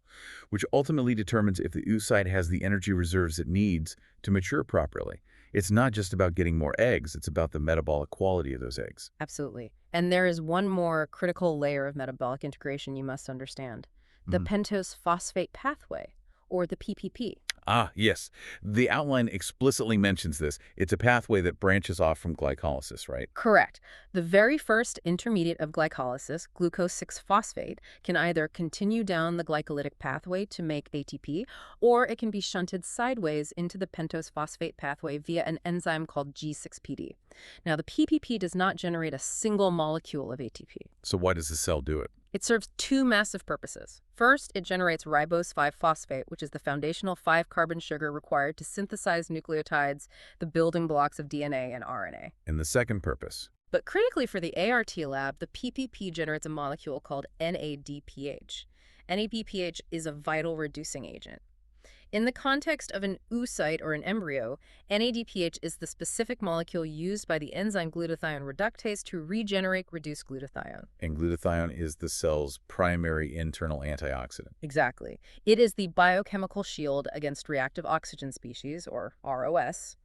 which ultimately determines if the oocyte has the energy reserves it needs to mature properly. It's not just about getting more eggs, it's about the metabolic quality of those eggs. Absolutely. And there is one more critical layer of metabolic integration you must understand. The pentose phosphate pathway, or the PPP. Ah, yes. The outline explicitly mentions this. It's a pathway that branches off from glycolysis, right? Correct. The very first intermediate of glycolysis, glucose 6-phosphate, can either continue down the glycolytic pathway to make ATP, or it can be shunted sideways into the pentose phosphate pathway via an enzyme called G6PD. Now, the PPP does not generate a single molecule of ATP. So why does the cell do it? It serves two massive purposes. First, it generates ribose 5-phosphate, which is the foundational 5-carbon sugar required to synthesize nucleotides, the building blocks of DNA and RNA. And the second purpose? But critically for the ART lab, the PPP generates a molecule called NADPH. NADPH is a vital reducing agent. In the context of an oocyte or an embryo, NADPH is the specific molecule used by the enzyme glutathione reductase to regenerate reduced glutathione. And glutathione is the cell's primary internal antioxidant. Exactly. It is the biochemical shield against reactive oxygen species, or ROS.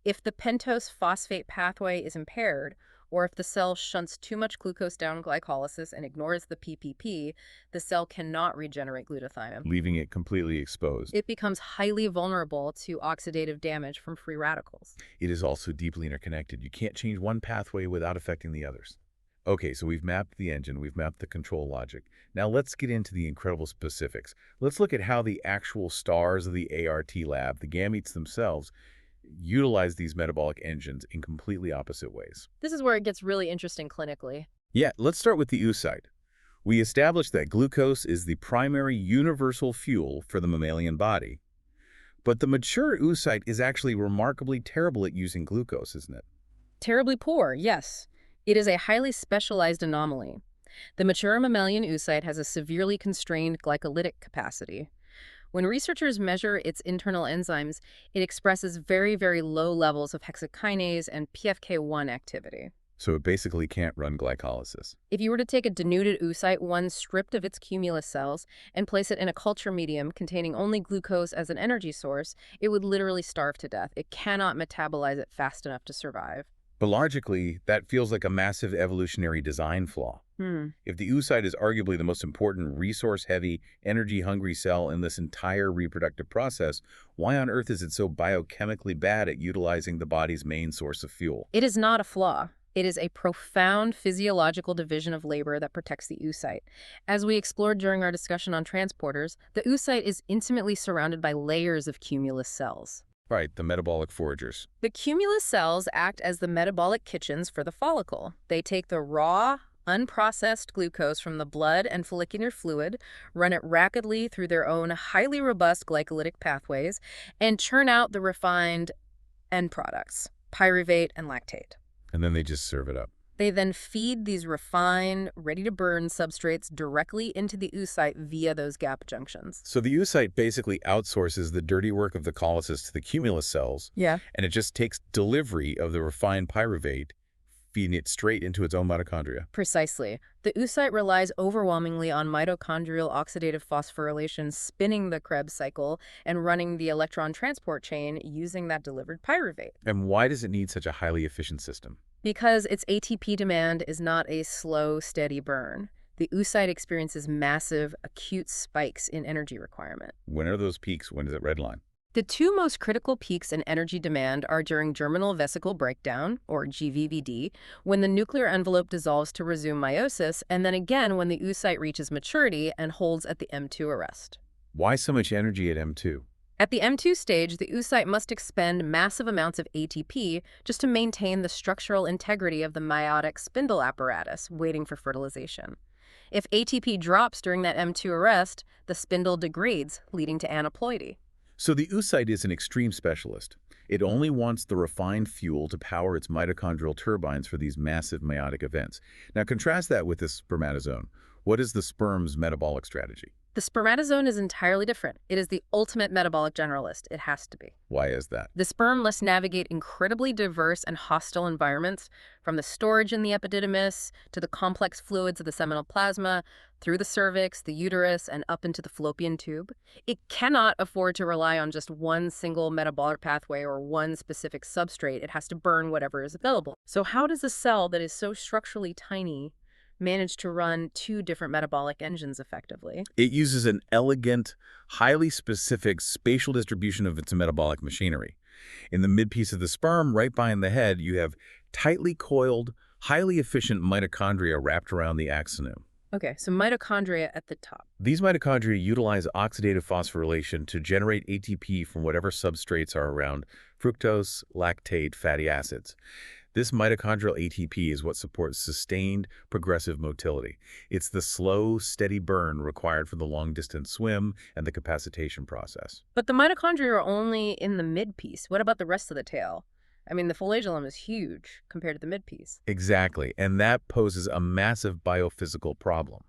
If the pentose phosphate pathway is impaired, or if the cell shunts too much glucose down glycolysis and ignores the PPP, the cell cannot regenerate glutathione, Leaving it completely exposed. it becomes highly vulnerable to oxidative damage from free radicals. It is also deeply interconnected. You can't change one pathway without affecting the others. Okay, so we've mapped the engine, we've mapped the control logic. Now let's get into the incredible specifics. Let's look at how the actual stars of the ART lab, the gametes themselves, utilize these metabolic engines in completely opposite ways. This is where it gets really interesting clinically. Yeah, let's start with the oocyte. We established that glucose is the primary universal fuel for the mammalian body. But the mature oocyte is actually remarkably terrible at using glucose, isn't it? Terribly poor, yes. It is a highly specialized anomaly. The mature mammalian oocyte has a severely constrained glycolytic capacity. When researchers measure its internal enzymes, it expresses very, very low levels of hexokinase and PFK1 activity. So it basically can't run glycolysis. If you were to take a denuded oocyte, one stripped of its cumulus cells, and place it in a culture medium containing only glucose as an energy source, it would literally starve to death. It cannot metabolize it fast enough to survive. But logically, that feels like a massive evolutionary design flaw. If the oocyte is arguably the most important resource-heavy, energy-hungry cell in this entire reproductive process, why on earth is it so biochemically bad at utilizing the body's main source of fuel? It is not a flaw. It is a profound physiological division of labor that protects the oocyte. As we explored during our discussion on transporters, the oocyte is intimately surrounded by layers of cumulus cells. Right, the metabolic foragers. The cumulus cells act as the metabolic kitchens for the follicle. They take the raw, unprocessed glucose from the blood and follicular fluid, run it rapidly through their own highly robust glycolytic pathways, and churn out the refined end products, pyruvate and lactate. And then they just serve it up. They then feed these refined, ready-to-burn substrates directly into the oocyte via those gap junctions. So the oocyte basically outsources the dirty work of the glycolysis to the cumulus cells, Yeah. and it just takes delivery of the refined pyruvate, feeding it straight into its own mitochondria. Precisely. The oocyte relies overwhelmingly on mitochondrial oxidative phosphorylation spinning the Krebs cycle and running the electron transport chain using that delivered pyruvate. And why does it need such a highly efficient system? Because its ATP demand is not a slow, steady burn. The oocyte experiences massive, acute spikes in energy requirement. When are those peaks? When does it redline? The two most critical peaks in energy demand are during germinal vesicle breakdown, or GVBD, when the nuclear envelope dissolves to resume meiosis, and then again when the oocyte reaches maturity and holds at the M2 arrest. Why so much energy at M2? At the M2 stage, the oocyte must expend massive amounts of ATP just to maintain the structural integrity of the meiotic spindle apparatus waiting for fertilization. If ATP drops during that M2 arrest, the spindle degrades, leading to aneuploidy. So the oocyte is an extreme specialist. It only wants the refined fuel to power its mitochondrial turbines for these massive meiotic events. Now contrast that with the spermatozoon. What is the sperm's metabolic strategy? The spermatozoon is entirely different. It is the ultimate metabolic generalist. It has to be. Why is that? The sperm must navigate incredibly diverse and hostile environments, from the storage in the epididymis to the complex fluids of the seminal plasma, through the cervix, the uterus, and up into the fallopian tube. It cannot afford to rely on just one single metabolic pathway or one specific substrate. It has to burn whatever is available. So how does a cell that is so structurally tiny manage to run two different metabolic engines effectively? It uses an elegant, highly specific spatial distribution of its metabolic machinery. In the midpiece of the sperm, right behind the head, you have tightly coiled, highly efficient mitochondria wrapped around the axonome. Okay, so mitochondria at the top. These mitochondria utilize oxidative phosphorylation to generate ATP from whatever substrates are around: fructose, lactate, fatty acids. This mitochondrial ATP is what supports sustained, progressive motility. It's the slow, steady burn required for the long-distance swim and the capacitation process. But the mitochondria are only in the midpiece. What about the rest of the tail? I mean, the flagellum is huge compared to the midpiece. Exactly, and that poses a massive biophysical problem.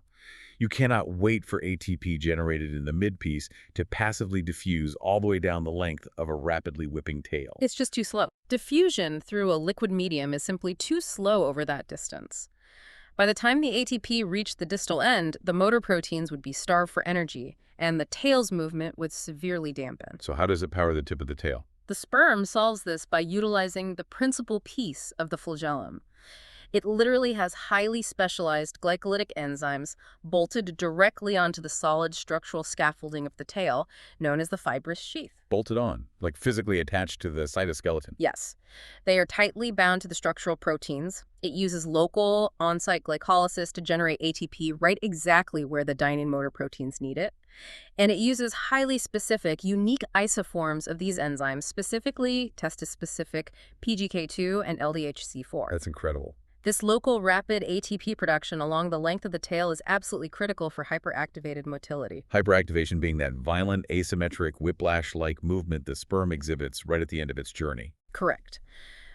You cannot wait for ATP generated in the midpiece to passively diffuse all the way down the length of a rapidly whipping tail. It's just too slow. Diffusion through a liquid medium is simply too slow over that distance. By the time the ATP reached the distal end, the motor proteins would be starved for energy, and the tail's movement would severely dampen. So how does it power the tip of the tail? The sperm solves this by utilizing the principal piece of the flagellum. It literally has highly specialized glycolytic enzymes bolted directly onto the solid structural scaffolding of the tail, known as the fibrous sheath. Bolted on, like physically attached to the cytoskeleton. Yes. They are tightly bound to the structural proteins. It uses local on-site glycolysis to generate ATP right exactly where the dyning motor proteins need it. And it uses highly specific, unique isoforms of these enzymes, specifically testis-specific PGK2 and LDHC4. That's incredible. This local rapid ATP production along the length of the tail is absolutely critical for hyperactivated motility. Hyperactivation being that violent, asymmetric, whiplash-like movement the sperm exhibits right at the end of its journey. Correct.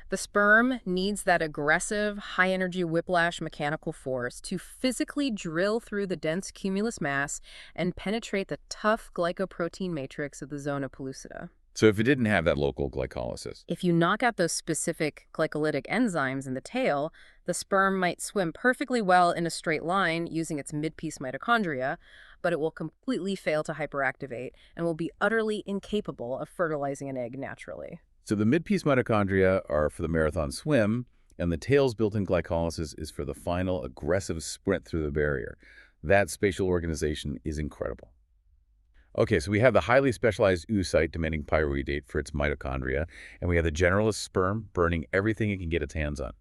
The sperm needs that aggressive, high-energy whiplash mechanical force to physically drill through the dense cumulus mass and penetrate the tough glycoprotein matrix of the zona pellucida. So if it didn't have that local glycolysis, if you knock out those specific glycolytic enzymes in the tail, the sperm might swim perfectly well in a straight line using its midpiece mitochondria, but it will completely fail to hyperactivate and will be utterly incapable of fertilizing an egg naturally. So the midpiece mitochondria are for the marathon swim, and the tail's built-in glycolysis is for the final aggressive sprint through the barrier. That spatial organization is incredible. Okay, so we have the highly specialized oocyte demanding pyruvate for its mitochondria, and we have the generalist sperm burning everything it can get its hands on.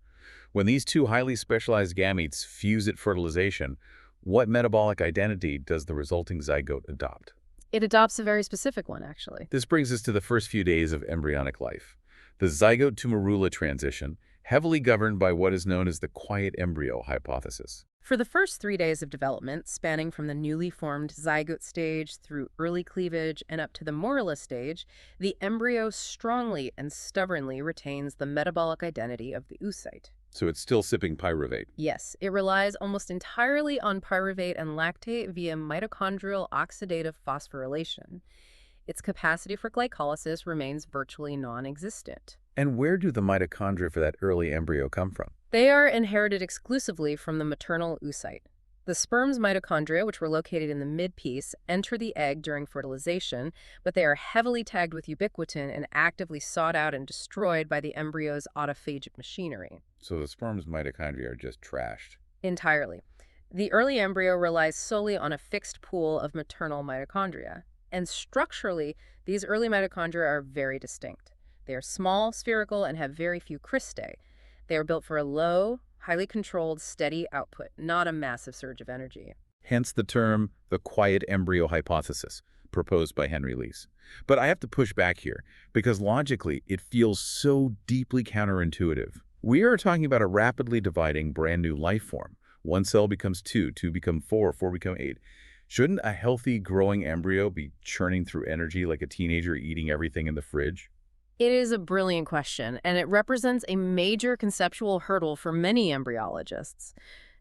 When these two highly specialized gametes fuse at fertilization, what metabolic identity does the resulting zygote adopt? It adopts a very specific one, actually. This brings us to the first few days of embryonic life. The zygote to morula transition, heavily governed by what is known as the quiet embryo hypothesis. For the first 3 days of development, spanning from the newly formed zygote stage through early cleavage and up to the morula stage, the embryo strongly and stubbornly retains the metabolic identity of the oocyte. So it's still sipping pyruvate. Yes, it relies almost entirely on pyruvate and lactate via mitochondrial oxidative phosphorylation. Its capacity for glycolysis remains virtually non-existent. And where do the mitochondria for that early embryo come from? They are inherited exclusively from the maternal oocyte. The sperm's mitochondria, which were located in the midpiece, enter the egg during fertilization, but they are heavily tagged with ubiquitin and actively sought out and destroyed by the embryo's autophagic machinery. So the sperm's mitochondria are just trashed. Entirely. The early embryo relies solely on a fixed pool of maternal mitochondria. And structurally, these early mitochondria are very distinct. They are small, spherical, and have very few cristae. They are built for a low, highly controlled, steady output, not a massive surge of energy. Hence the term, the quiet embryo hypothesis, proposed by Henry Leese. But I have to push back here, because logically, it feels so deeply counterintuitive. We are talking about a rapidly dividing brand new life form. One cell becomes two, two become four, four become eight. Shouldn't a healthy, growing embryo be churning through energy like a teenager eating everything in the fridge? It is a brilliant question, and it represents a major conceptual hurdle for many embryologists.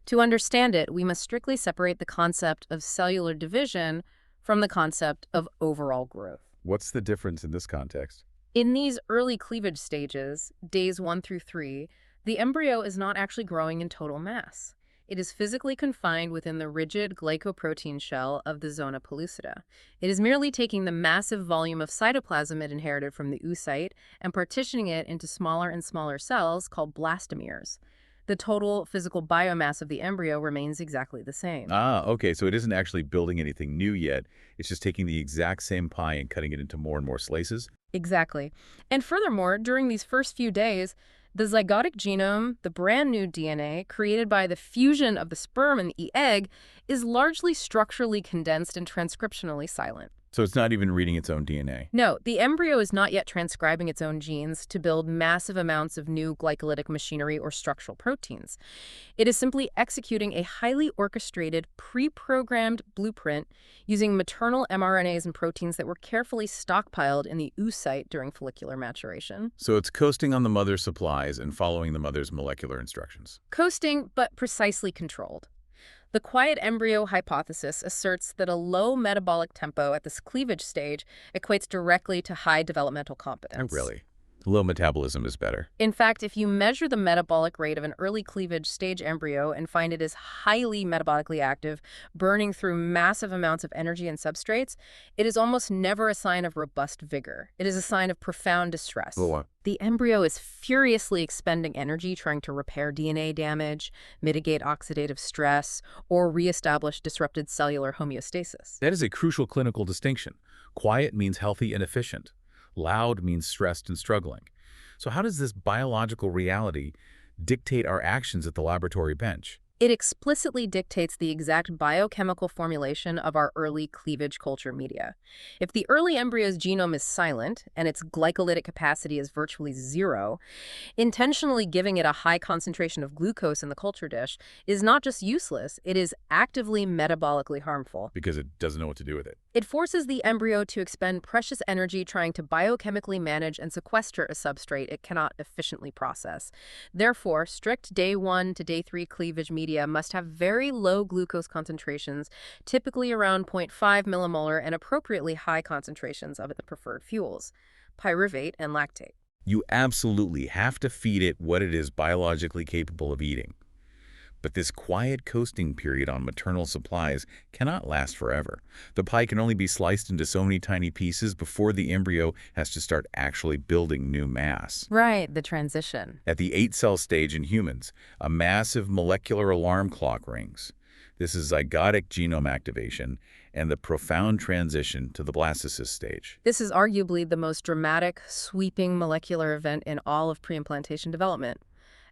To understand it, we must strictly separate the concept of cellular division from the concept of overall growth. What's the difference in this context? In these early cleavage stages, days 1 through 3, the embryo is not actually growing in total mass. It is physically confined within the rigid glycoprotein shell of the zona pellucida. It is merely taking the massive volume of cytoplasm it inherited from the oocyte and partitioning it into smaller and smaller cells called blastomeres. The total physical biomass of the embryo remains exactly the same. Ah, okay, so it isn't actually building anything new yet. It's just taking the exact same pie and cutting it into more and more slices? Exactly. And furthermore, during these first few days, the zygotic genome, the brand new DNA created by the fusion of the sperm and the egg, is largely structurally condensed and transcriptionally silent. So it's not even reading its own DNA. No, the embryo is not yet transcribing its own genes to build massive amounts of new glycolytic machinery or structural proteins. It is simply executing a highly orchestrated, pre-programmed blueprint using maternal mRNAs and proteins that were carefully stockpiled in the oocyte during follicular maturation. So it's coasting on the mother's supplies and following the mother's molecular instructions. Coasting, but precisely controlled. The quiet embryo hypothesis asserts that a low metabolic tempo at this cleavage stage equates directly to high developmental competence. Oh, really? Low metabolism is better. In fact, if you measure the metabolic rate of an early cleavage stage embryo and find it is highly metabolically active, burning through massive amounts of energy and substrates, it is almost never a sign of robust vigor. It is a sign of profound distress. Oh, wow. The embryo is furiously expending energy trying to repair DNA damage, mitigate oxidative stress, or reestablish disrupted cellular homeostasis. That is a crucial clinical distinction. Quiet means healthy and efficient. Loud means stressed and struggling. So how does this biological reality dictate our actions at the laboratory bench? It explicitly dictates the exact biochemical formulation of our early cleavage culture media. If the early embryo's genome is silent and its glycolytic capacity is virtually zero, intentionally giving it a high concentration of glucose in the culture dish is not just useless, it is actively metabolically harmful. Because it doesn't know what to do with it. It forces the embryo to expend precious energy trying to biochemically manage and sequester a substrate it cannot efficiently process. Therefore, strict day 1 to day 3 cleavage media must have very low glucose concentrations, typically around 0.5 millimolar, and appropriately high concentrations of the preferred fuels, pyruvate and lactate. You absolutely have to feed it what it is biologically capable of eating. But this quiet coasting period on maternal supplies cannot last forever. The pie can only be sliced into so many tiny pieces before the embryo has to start actually building new mass. Right, the transition. At the 8-cell stage in humans, a massive molecular alarm clock rings. This is zygotic genome activation and the profound transition to the blastocyst stage. This is arguably the most dramatic, sweeping molecular event in all of preimplantation development.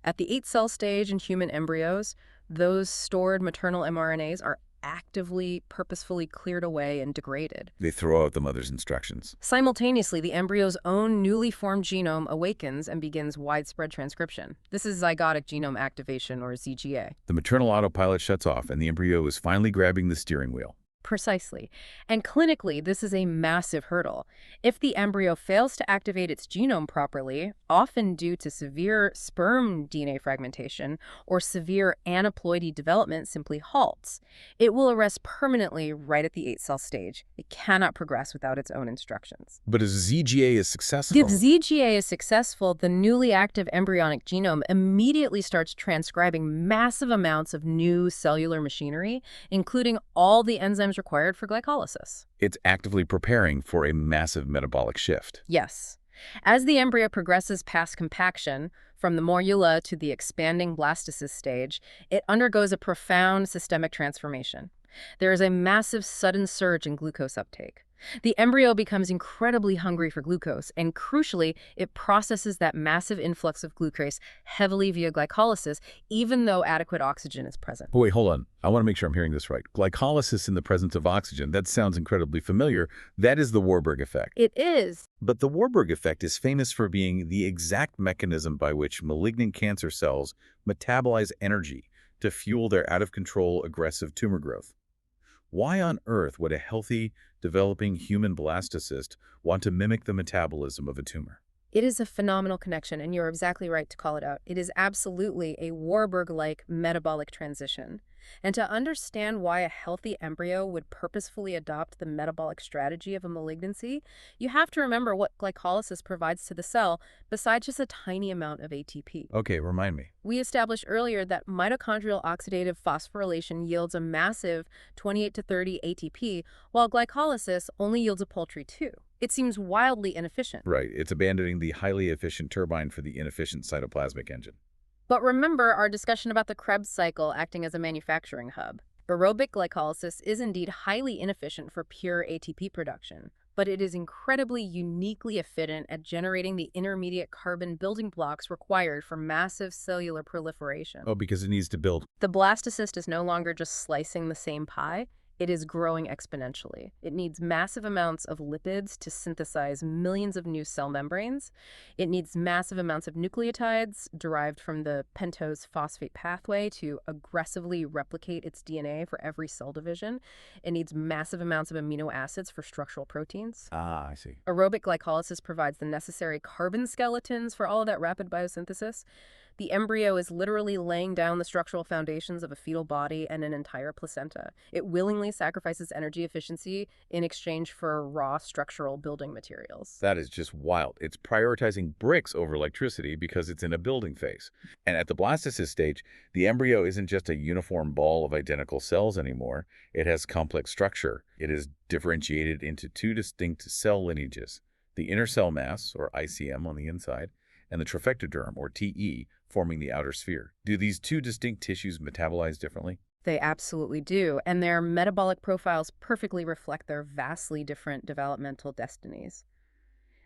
At the 8-cell stage in human embryos, those stored maternal mRNAs are actively, purposefully cleared away and degraded. They throw out the mother's instructions. Simultaneously, the embryo's own newly formed genome awakens and begins widespread transcription. This is zygotic genome activation, or ZGA. The maternal autopilot shuts off, and the embryo is finally grabbing the steering wheel. Precisely. And clinically, this is a massive hurdle. If the embryo fails to activate its genome properly, often due to severe sperm DNA fragmentation or severe aneuploidy development simply halts. It will arrest permanently right at the 8-cell stage. It cannot progress without its own instructions. But if ZGA is successful... If ZGA is successful, the newly active embryonic genome immediately starts transcribing massive amounts of new cellular machinery, including all the enzymes required for glycolysis. It's actively preparing for a massive metabolic shift. Yes. As the embryo progresses past compaction, from the morula to the expanding blastocyst stage, it undergoes a profound systemic transformation. There is a massive sudden surge in glucose uptake. The embryo becomes incredibly hungry for glucose, and crucially, it processes that massive influx of glucose heavily via glycolysis, even though adequate oxygen is present. But wait, hold on. I want to make sure I'm hearing this right. Glycolysis in the presence of oxygen, that sounds incredibly familiar. That is the Warburg effect. It is. But the Warburg effect is famous for being the exact mechanism by which malignant cancer cells metabolize energy to fuel their out-of-control aggressive tumor growth. Why on earth would a healthy, developing human blastocyst want to mimic the metabolism of a tumor? It is a phenomenal connection, and you're exactly right to call it out. It is absolutely a Warburg-like metabolic transition. And to understand why a healthy embryo would purposefully adopt the metabolic strategy of a malignancy, you have to remember what glycolysis provides to the cell besides just a tiny amount of ATP. Okay, remind me. We established earlier that mitochondrial oxidative phosphorylation yields a massive 28 to 30 ATP, while glycolysis only yields a paltry 2. It seems wildly inefficient. Right, it's abandoning the highly efficient turbine for the inefficient cytoplasmic engine. But remember our discussion about the Krebs cycle acting as a manufacturing hub. Aerobic glycolysis is indeed highly inefficient for pure ATP production, but it is incredibly uniquely efficient at generating the intermediate carbon building blocks required for massive cellular proliferation. Oh, because it needs to build. The blastocyst is no longer just slicing the same pie. It is growing exponentially. It needs massive amounts of lipids to synthesize millions of new cell membranes. It needs massive amounts of nucleotides derived from the pentose phosphate pathway to aggressively replicate its DNA for every cell division. It needs massive amounts of amino acids for structural proteins. Ah, I see. Aerobic glycolysis provides the necessary carbon skeletons for all of that rapid biosynthesis. The embryo is literally laying down the structural foundations of a fetal body and an entire placenta. It willingly sacrifices energy efficiency in exchange for raw structural building materials. That is just wild. It's prioritizing bricks over electricity because it's in a building phase. And at the blastocyst stage, the embryo isn't just a uniform ball of identical cells anymore. It has complex structure. It is differentiated into two distinct cell lineages, the inner cell mass, or ICM, on the inside, and the trophectoderm, or TE, forming the outer sphere. Do these two distinct tissues metabolize differently? They absolutely do, and their metabolic profiles perfectly reflect their vastly different developmental destinies.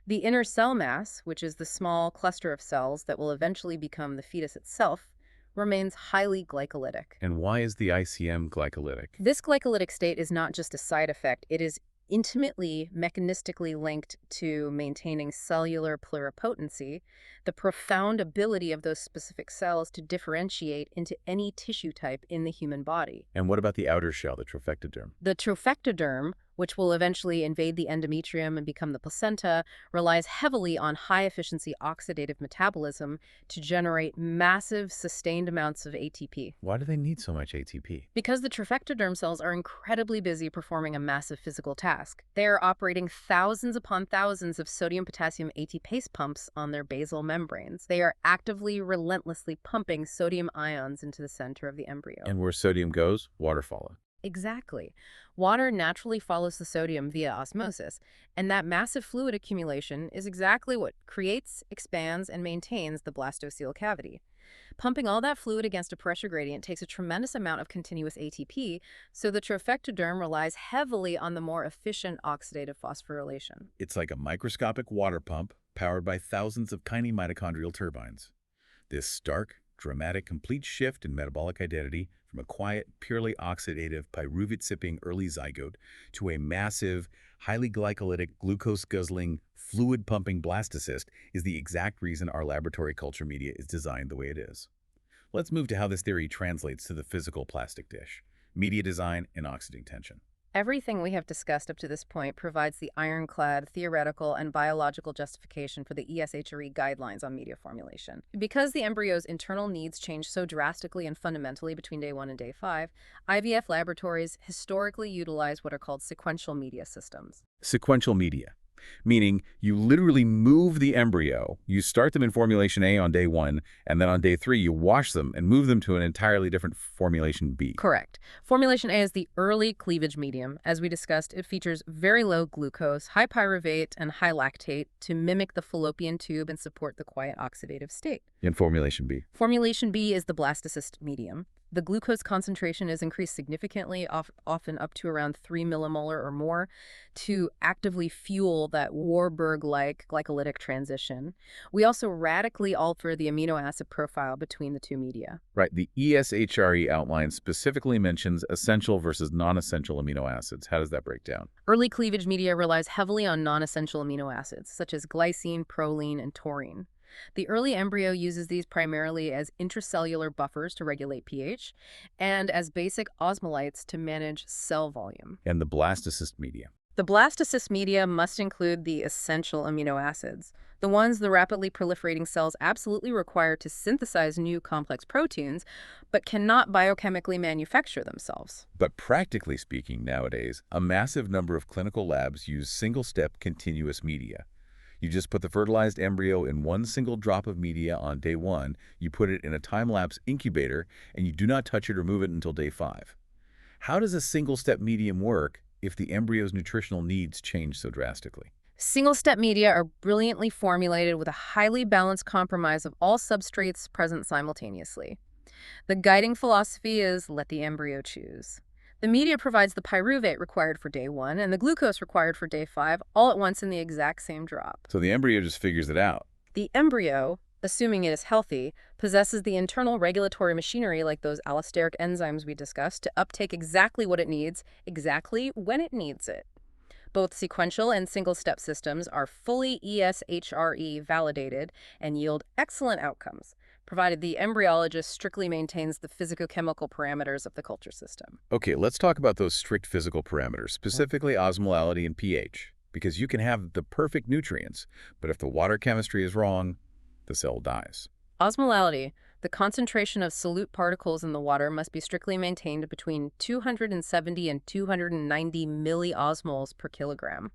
The inner cell mass, which is the small cluster of cells that will eventually become the fetus itself, remains highly glycolytic. And why is the ICM glycolytic? This glycolytic state is not just a side effect, it is intimately mechanistically linked to maintaining cellular pluripotency, the profound ability of those specific cells to differentiate into any tissue type in the human body. And what about the outer shell, the trophectoderm? The trophectoderm, which will eventually invade the endometrium and become the placenta, relies heavily on high-efficiency oxidative metabolism to generate massive, sustained amounts of ATP. Why do they need so much ATP? Because the trophectoderm cells are incredibly busy performing a massive physical task. They are operating thousands upon thousands of sodium-potassium ATPase pumps on their basal membranes. They are actively, relentlessly pumping sodium ions into the center of the embryo. And where sodium goes, water follows. Exactly. Water naturally follows the sodium via osmosis, and that massive fluid accumulation is exactly what creates, expands, and maintains the blastocele cavity. Pumping all that fluid against a pressure gradient takes a tremendous amount of continuous ATP, so the trophectoderm relies heavily on the more efficient oxidative phosphorylation. It's like a microscopic water pump powered by thousands of tiny mitochondrial turbines. This stark, dramatic, complete shift in metabolic identity from a quiet, purely oxidative, pyruvate-sipping early zygote to a massive, highly glycolytic, glucose-guzzling, fluid-pumping blastocyst is the exact reason our laboratory culture media is designed the way it is. Let's move to how this theory translates to the physical plastic dish, media design and oxidant tension. Everything we have discussed up to this point provides the ironclad theoretical and biological justification for the ESHRE guidelines on media formulation. Because the embryo's internal needs change so drastically and fundamentally between day 1 and day 5, IVF laboratories historically utilize what are called sequential media systems. Sequential media, meaning you literally move the embryo. You start them in formulation A on day 1, and then on day 3 you wash them and move them to an entirely different formulation B. Correct. Formulation A is the early cleavage medium. As we discussed, it features very low glucose, high pyruvate, and high lactate to mimic the fallopian tube and support the quiet oxidative state. In formulation B. Formulation B is the blastocyst medium. The glucose concentration is increased significantly, often up to around 3 millimolar or more, to actively fuel that Warburg-like glycolytic transition. We also radically alter the amino acid profile between the two media. Right. The ESHRE outline specifically mentions essential versus non-essential amino acids. How does that break down? Early cleavage media relies heavily on non-essential amino acids, such as glycine, proline, and taurine. The early embryo uses these primarily as intracellular buffers to regulate pH and as basic osmolytes to manage cell volume. And the blastocyst media. The blastocyst media must include the essential amino acids. the rapidly proliferating cells absolutely require to synthesize new complex proteins, but cannot biochemically manufacture themselves. But practically speaking, nowadays, a massive number of clinical labs use single-step continuous media. You just put the fertilized embryo in one single drop of media on day 1, you put it in a time-lapse incubator, and you do not touch it or move it until day 5. How does a single-step medium work if the embryo's nutritional needs change so drastically? Single-step media are brilliantly formulated with a highly balanced compromise of all substrates present simultaneously. The guiding philosophy is let the embryo choose. The media provides the pyruvate required for day 1 and the glucose required for day 5 all at once in the exact same drop. So the embryo just figures it out. The embryo, assuming it is healthy, possesses the internal regulatory machinery like those allosteric enzymes we discussed to uptake exactly what it needs, exactly when it needs it. Both sequential and single-step systems are fully ESHRE validated and yield excellent outcomes, provided the embryologist strictly maintains the physicochemical parameters of the culture system. Okay, let's talk about those strict physical parameters, specifically osmolality and pH, because you can have the perfect nutrients, but if the water chemistry is wrong, the cell dies. Osmolality, the concentration of solute particles in the water, must be strictly maintained between 270 and 290 milliosmoles per kilogram.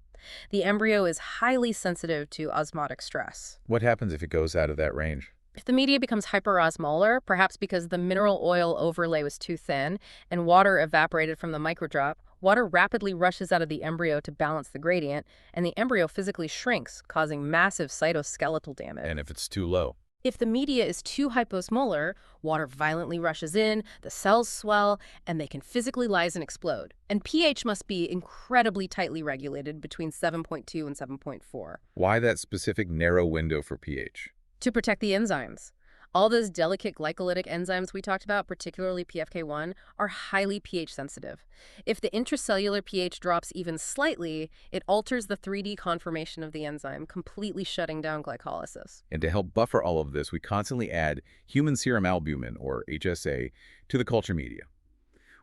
The embryo is highly sensitive to osmotic stress. What happens if it goes out of that range? If the media becomes hyperosmolar, perhaps because the mineral oil overlay was too thin and water evaporated from the microdrop, water rapidly rushes out of the embryo to balance the gradient, and the embryo physically shrinks, causing massive cytoskeletal damage. And if it's too low? If the media is too hyposmolar, water violently rushes in, the cells swell, and they can physically lyse and explode. And pH must be incredibly tightly regulated between 7.2 and 7.4. Why that specific narrow window for pH? To protect the enzymes. All those delicate glycolytic enzymes we talked about, particularly PFK1, are highly pH sensitive. If the intracellular pH drops even slightly, it alters the 3D conformation of the enzyme, completely shutting down glycolysis. And to help buffer all of this, we constantly add human serum albumin, or HSA, to the culture media.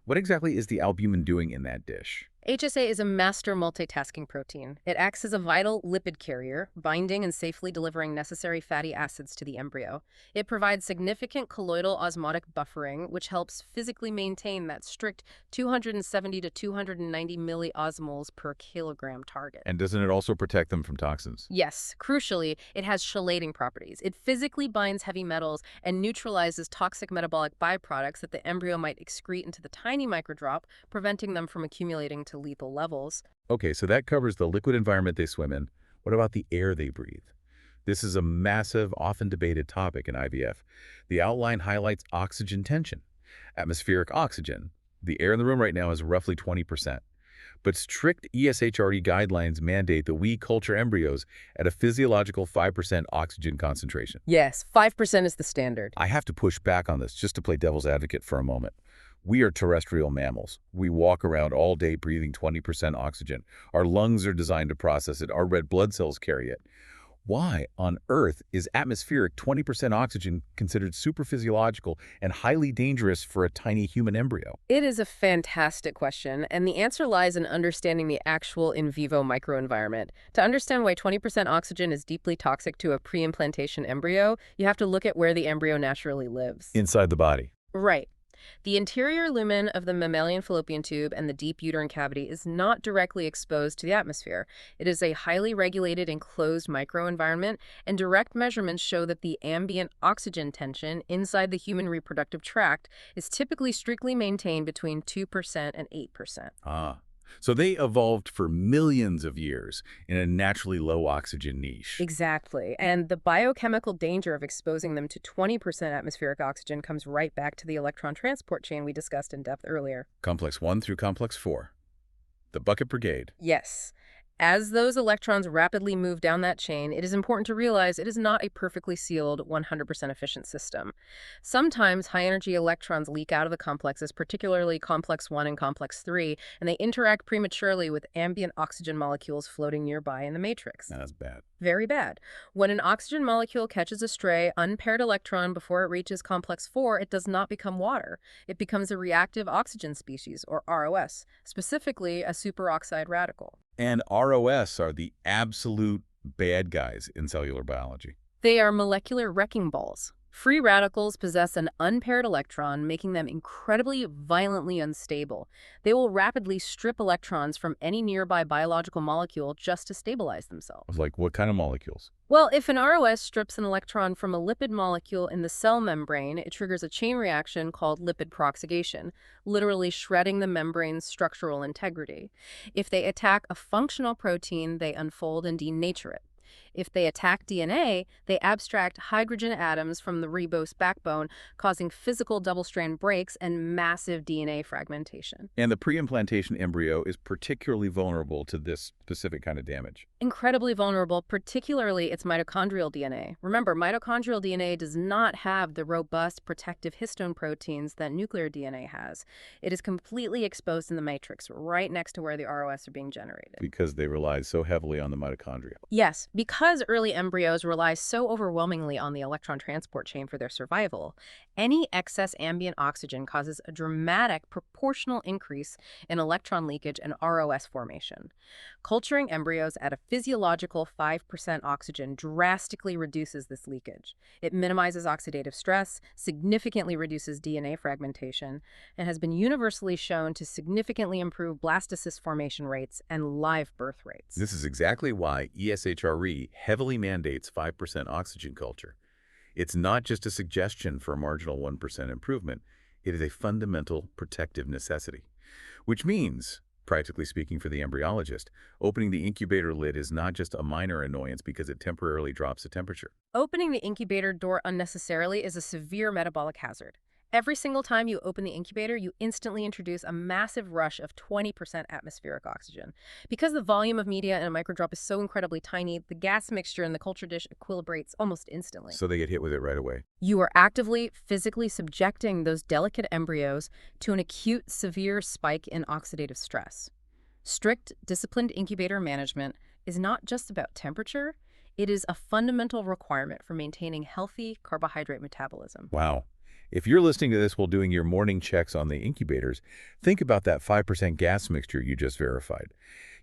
What exactly is the albumin doing in that dish? HSA is a master multitasking protein. It acts as a vital lipid carrier, binding and safely delivering necessary fatty acids to the embryo. It provides significant colloidal osmotic buffering, which helps physically maintain that strict 270 to 290 milliosmoles per kilogram target. And doesn't it also protect them from toxins? Yes, crucially, it has chelating properties. It physically binds heavy metals and neutralizes toxic metabolic byproducts that the embryo might excrete into the tiny microdrop, preventing them from accumulating to lethal levels. Okay, so that covers the liquid environment they swim in. What about the air they breathe? This is a massive, often debated topic in IVF. The outline highlights oxygen tension. Atmospheric oxygen. The air in the room right now is roughly 20%. But strict ESHRE guidelines mandate that we culture embryos at a physiological 5% oxygen concentration. Yes, 5% is the standard. I have to push back on this just to play devil's advocate for a moment. We are terrestrial mammals. We walk around all day breathing 20% oxygen. Our lungs are designed to process it. Our red blood cells carry it. Why on earth is atmospheric 20% oxygen considered superphysiological and highly dangerous for a tiny human embryo? It is a fantastic question, and the answer lies in understanding the actual in vivo microenvironment. To understand why 20% oxygen is deeply toxic to a pre-implantation embryo, you have to look at where the embryo naturally lives. Inside the body. Right. The interior lumen of the mammalian fallopian tube and the deep uterine cavity is not directly exposed to the atmosphere. It is a highly regulated enclosed microenvironment, and direct measurements show that the ambient oxygen tension inside the human reproductive tract is typically strictly maintained between 2% and 8%. So they evolved for millions of years in a naturally low oxygen niche. Exactly. And the biochemical danger of exposing them to 20% atmospheric oxygen comes right back to the electron transport chain we discussed in depth earlier. Complex 1 through complex 4. The bucket brigade. Yes. As those electrons rapidly move down that chain, it is important to realize it is not a perfectly sealed, 100% efficient system. Sometimes high-energy electrons leak out of the complexes, particularly complex 1 and complex 3, and they interact prematurely with ambient oxygen molecules floating nearby in the matrix. That's bad. Very bad. When an oxygen molecule catches a stray, unpaired electron before it reaches complex 4, it does not become water. It becomes a reactive oxygen species, or ROS, specifically a superoxide radical. And ROS are the absolute bad guys in cellular biology. They are molecular wrecking balls. Free radicals possess an unpaired electron, making them incredibly violently unstable. They will rapidly strip electrons from any nearby biological molecule just to stabilize themselves. Like what kind of molecules? Well, if an ROS strips an electron from a lipid molecule in the cell membrane, it triggers a chain reaction called lipid peroxidation, literally shredding the membrane's structural integrity. If they attack a functional protein, they unfold and denature it. If they attack DNA, they abstract hydrogen atoms from the ribose backbone, causing physical double-strand breaks and massive DNA fragmentation. And the pre-implantation embryo is particularly vulnerable to this specific kind of damage. Incredibly vulnerable, particularly its mitochondrial DNA. Remember, mitochondrial DNA does not have the robust protective histone proteins that nuclear DNA has. It is completely exposed in the matrix, right next to where the ROS are being generated. Because they rely so heavily on the mitochondria. Yes, because early embryos rely so overwhelmingly on the electron transport chain for their survival, any excess ambient oxygen causes a dramatic proportional increase in electron leakage and ROS formation. Culturing embryos at a physiological 5% oxygen drastically reduces this leakage. It minimizes oxidative stress, significantly reduces DNA fragmentation, and has been universally shown to significantly improve blastocyst formation rates and live birth rates. This is exactly why ESHRE heavily mandates 5% oxygen culture. It's not just a suggestion for a marginal 1% improvement. It is a fundamental protective necessity. Which means, practically speaking for the embryologist, opening the incubator lid is not just a minor annoyance because it temporarily drops the temperature. Opening the incubator door unnecessarily is a severe metabolic hazard. Every single time you open the incubator, you instantly introduce a massive rush of 20% atmospheric oxygen. Because the volume of media in a microdrop is so incredibly tiny, the gas mixture in the culture dish equilibrates almost instantly. So they get hit with it right away. You are actively, physically subjecting those delicate embryos to an acute, severe spike in oxidative stress. Strict, disciplined incubator management is not just about temperature. It is a fundamental requirement for maintaining healthy carbohydrate metabolism. Wow. If you're listening to this while doing your morning checks on the incubators, think about that 5% gas mixture you just verified.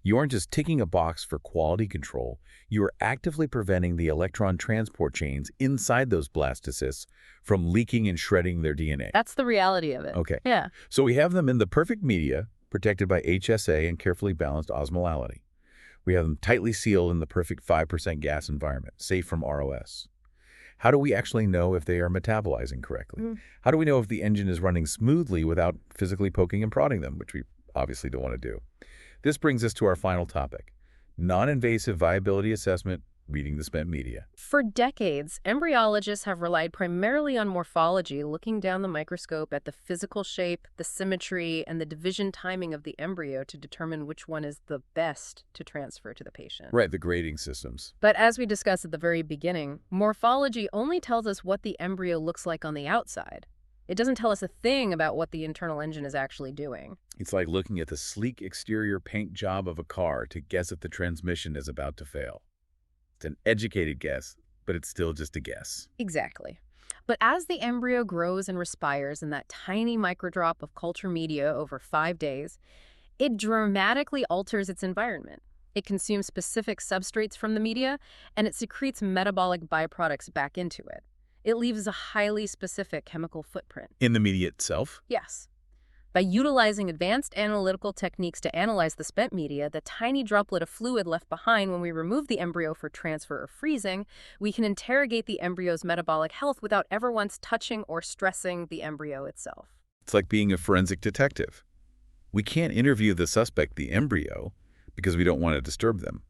You aren't just ticking a box for quality control, you are actively preventing the electron transport chains inside those blastocysts from leaking and shredding their DNA. That's the reality of it. Okay. Yeah. So we have them in the perfect media, protected by HSA and carefully balanced osmolality. We have them tightly sealed in the perfect 5% gas environment, safe from ROS. How do we actually know if they are metabolizing correctly? How do we know if the engine is running smoothly without physically poking and prodding them, which we obviously don't want to do? This brings us to our final topic, non-invasive viability assessment, reading the spent media. For decades, embryologists have relied primarily on morphology, looking down the microscope at the physical shape, the symmetry, and the division timing of the embryo to determine which one is the best to transfer to the patient. Right, the grading systems. But as we discussed at the very beginning, morphology only tells us what the embryo looks like on the outside. It doesn't tell us a thing about what the internal engine is actually doing. It's like looking at the sleek exterior paint job of a car to guess if the transmission is about to fail. It's an educated guess, but it's still just a guess. Exactly. But as the embryo grows and respires in that tiny microdrop of culture media over 5 days, it dramatically alters its environment. It consumes specific substrates from the media, and it secretes metabolic byproducts back into it. It leaves a highly specific chemical footprint. In the media itself? Yes. By utilizing advanced analytical techniques to analyze the spent media, the tiny droplet of fluid left behind when we remove the embryo for transfer or freezing, we can interrogate the embryo's metabolic health without ever once touching or stressing the embryo itself. It's like being a forensic detective. We can't interview the suspect, the embryo, because we don't want to disturb them.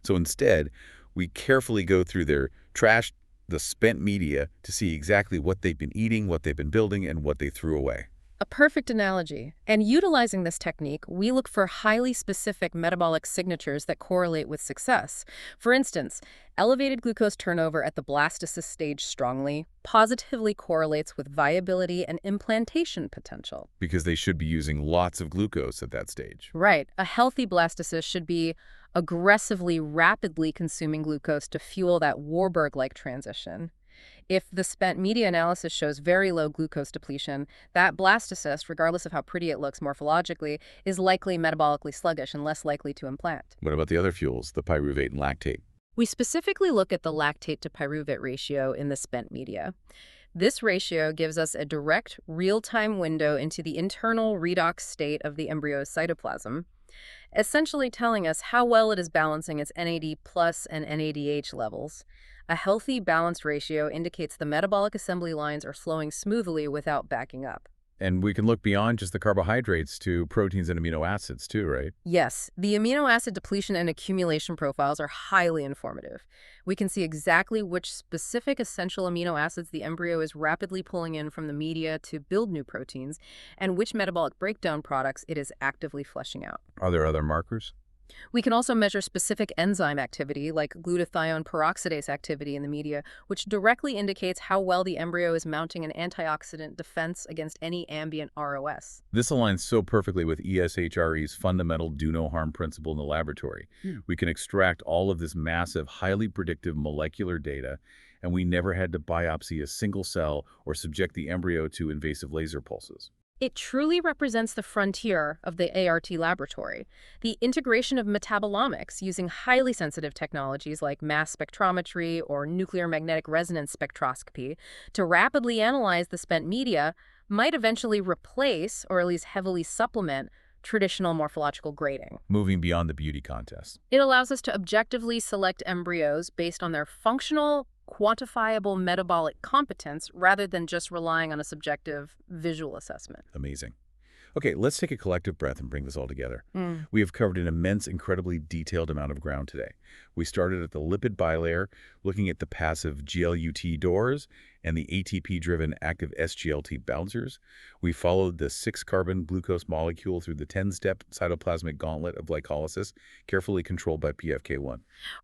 So instead, we carefully go through their trash, the spent media, to see exactly what they've been eating, what they've been building, and what they threw away. A perfect analogy. And utilizing this technique, we look for highly specific metabolic signatures that correlate with success. For instance, elevated glucose turnover at the blastocyst stage strongly, positively correlates with viability and implantation potential. Because they should be using lots of glucose at that stage. Right. A healthy blastocyst should be aggressively, rapidly consuming glucose to fuel that Warburg-like transition. If the spent media analysis shows very low glucose depletion, that blastocyst, regardless of how pretty it looks morphologically, is likely metabolically sluggish and less likely to implant. What about the other fuels, the pyruvate and lactate? We specifically look at the lactate to pyruvate ratio in the spent media. This ratio gives us a direct, real-time window into the internal redox state of the embryo's cytoplasm, essentially telling us how well it is balancing its NAD plus and NADH levels. A healthy, balanced ratio indicates the metabolic assembly lines are flowing smoothly without backing up. And we can look beyond just the carbohydrates to proteins and amino acids too, right? Yes, the amino acid depletion and accumulation profiles are highly informative. We can see exactly which specific essential amino acids the embryo is rapidly pulling in from the media to build new proteins, and which metabolic breakdown products it is actively flushing out. Are there other markers? We can also measure specific enzyme activity, like glutathione peroxidase activity in the media, which directly indicates how well the embryo is mounting an antioxidant defense against any ambient ROS. This aligns so perfectly with ESHRE's fundamental do no harm principle in the laboratory. We can extract all of this massive, highly predictive molecular data, and we never had to biopsy a single cell or subject the embryo to invasive laser pulses. It truly represents the frontier of the ART laboratory, the integration of metabolomics using highly sensitive technologies like mass spectrometry or nuclear magnetic resonance spectroscopy to rapidly analyze the spent media might eventually replace, or at least heavily supplement, traditional morphological grading. Moving beyond the beauty contest. It allows us to objectively select embryos based on their functional, quantifiable metabolic competence rather than just relying on a subjective visual assessment. Amazing. Okay, let's take a collective breath and bring this all together. We have covered an immense, incredibly detailed amount of ground today. We started at the lipid bilayer, looking at the passive GLUT doors and the ATP-driven active SGLT bouncers. We followed the 6-carbon glucose molecule through the 10-step cytoplasmic gauntlet of glycolysis, carefully controlled by PFK1.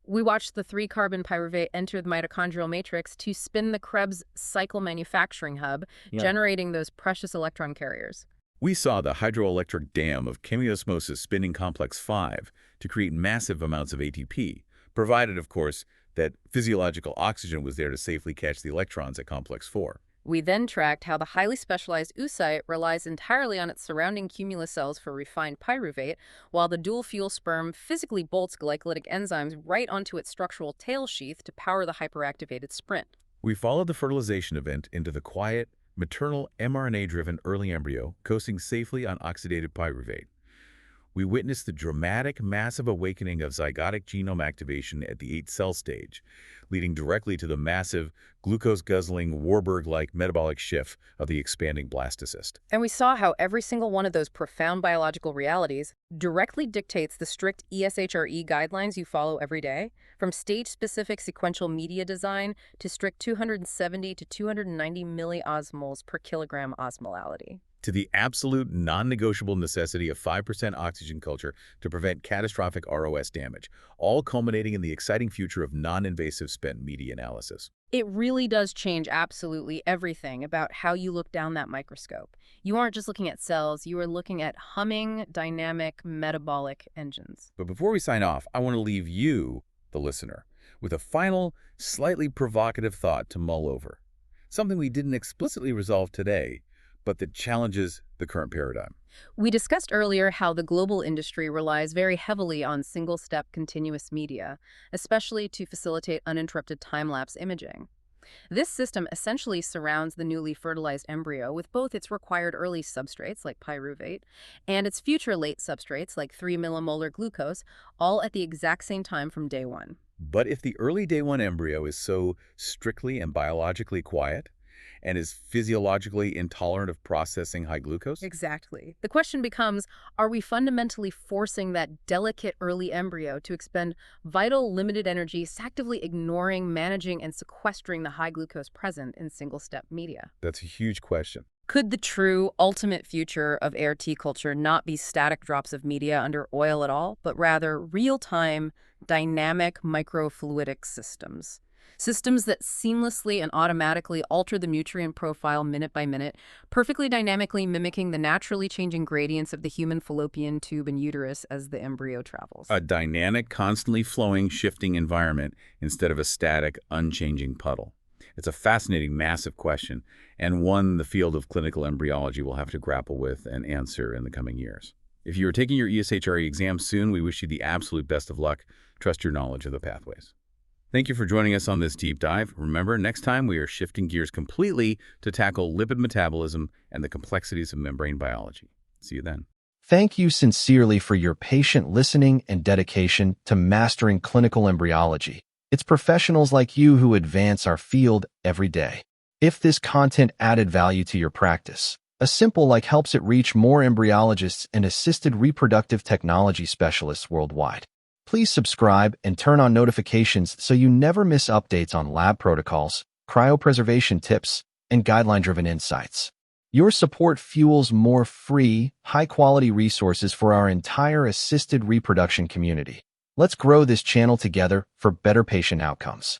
We watched the 3-carbon pyruvate enter the mitochondrial matrix to spin the Krebs cycle manufacturing hub, generating those precious electron carriers. We saw the hydroelectric dam of chemiosmosis spinning complex 5 to create massive amounts of ATP, provided, of course, that physiological oxygen was there to safely catch the electrons at complex 4. We then tracked how the highly specialized oocyte relies entirely on its surrounding cumulus cells for refined pyruvate, while the dual-fuel sperm physically bolts glycolytic enzymes right onto its structural tail sheath to power the hyperactivated sprint. We followed the fertilization event into the quiet, maternal mRNA-driven early embryo coasting safely on oxidative pyruvate. We witnessed the dramatic, massive awakening of zygotic genome activation at the 8-cell stage, leading directly to the massive, glucose-guzzling, Warburg-like metabolic shift of the expanding blastocyst. And we saw how every single one of those profound biological realities directly dictates the strict ESHRE guidelines you follow every day, from stage-specific sequential media design to strict 270 to 290 milliosmoles per kilogram osmolality. To the absolute non-negotiable necessity of 5% oxygen culture to prevent catastrophic ROS damage, all culminating in the exciting future of non-invasive spent media analysis. It really does change absolutely everything about how you look down that microscope. You aren't just looking at cells, you are looking at humming, dynamic, metabolic engines. But before we sign off, I want to leave you, the listener, with a final, slightly provocative thought to mull over. Something we didn't explicitly resolve today, but that challenges the current paradigm. We discussed earlier how the global industry relies very heavily on single-step continuous media, especially to facilitate uninterrupted time-lapse imaging. This system essentially surrounds the newly fertilized embryo with both its required early substrates, like pyruvate, and its future late substrates, like 3 millimolar glucose, all at the exact same time from day one. But if the early day 1 embryo is so strictly and biologically quiet, and is physiologically intolerant of processing high glucose? Exactly. The question becomes, are we fundamentally forcing that delicate early embryo to expend vital limited energy, actively ignoring, managing, and sequestering the high glucose present in single-step media? That's a huge question. Could the true ultimate future of ART culture not be static drops of media under oil at all, but rather real-time, dynamic microfluidic systems? Systems that seamlessly and automatically alter the nutrient profile minute by minute, perfectly dynamically mimicking the naturally changing gradients of the human fallopian tube and uterus as the embryo travels. A dynamic, constantly flowing, shifting environment instead of a static, unchanging puddle. It's a fascinating, massive question, and one the field of clinical embryology will have to grapple with and answer in the coming years. If you are taking your ESHRE exam soon, we wish you the absolute best of luck. Trust your knowledge of the pathways. Thank you for joining us on this deep dive. Remember, next time we are shifting gears completely to tackle lipid metabolism and the complexities of membrane biology. See you then. Thank you sincerely for your patient listening and dedication to mastering clinical embryology. It's professionals like you who advance our field every day. If this content added value to your practice, a simple like helps it reach more embryologists and assisted reproductive technology specialists worldwide. Please subscribe and turn on notifications so you never miss updates on lab protocols, cryopreservation tips, and guideline-driven insights. Your support fuels more free, high-quality resources for our entire assisted reproduction community. Let's grow this channel together for better patient outcomes.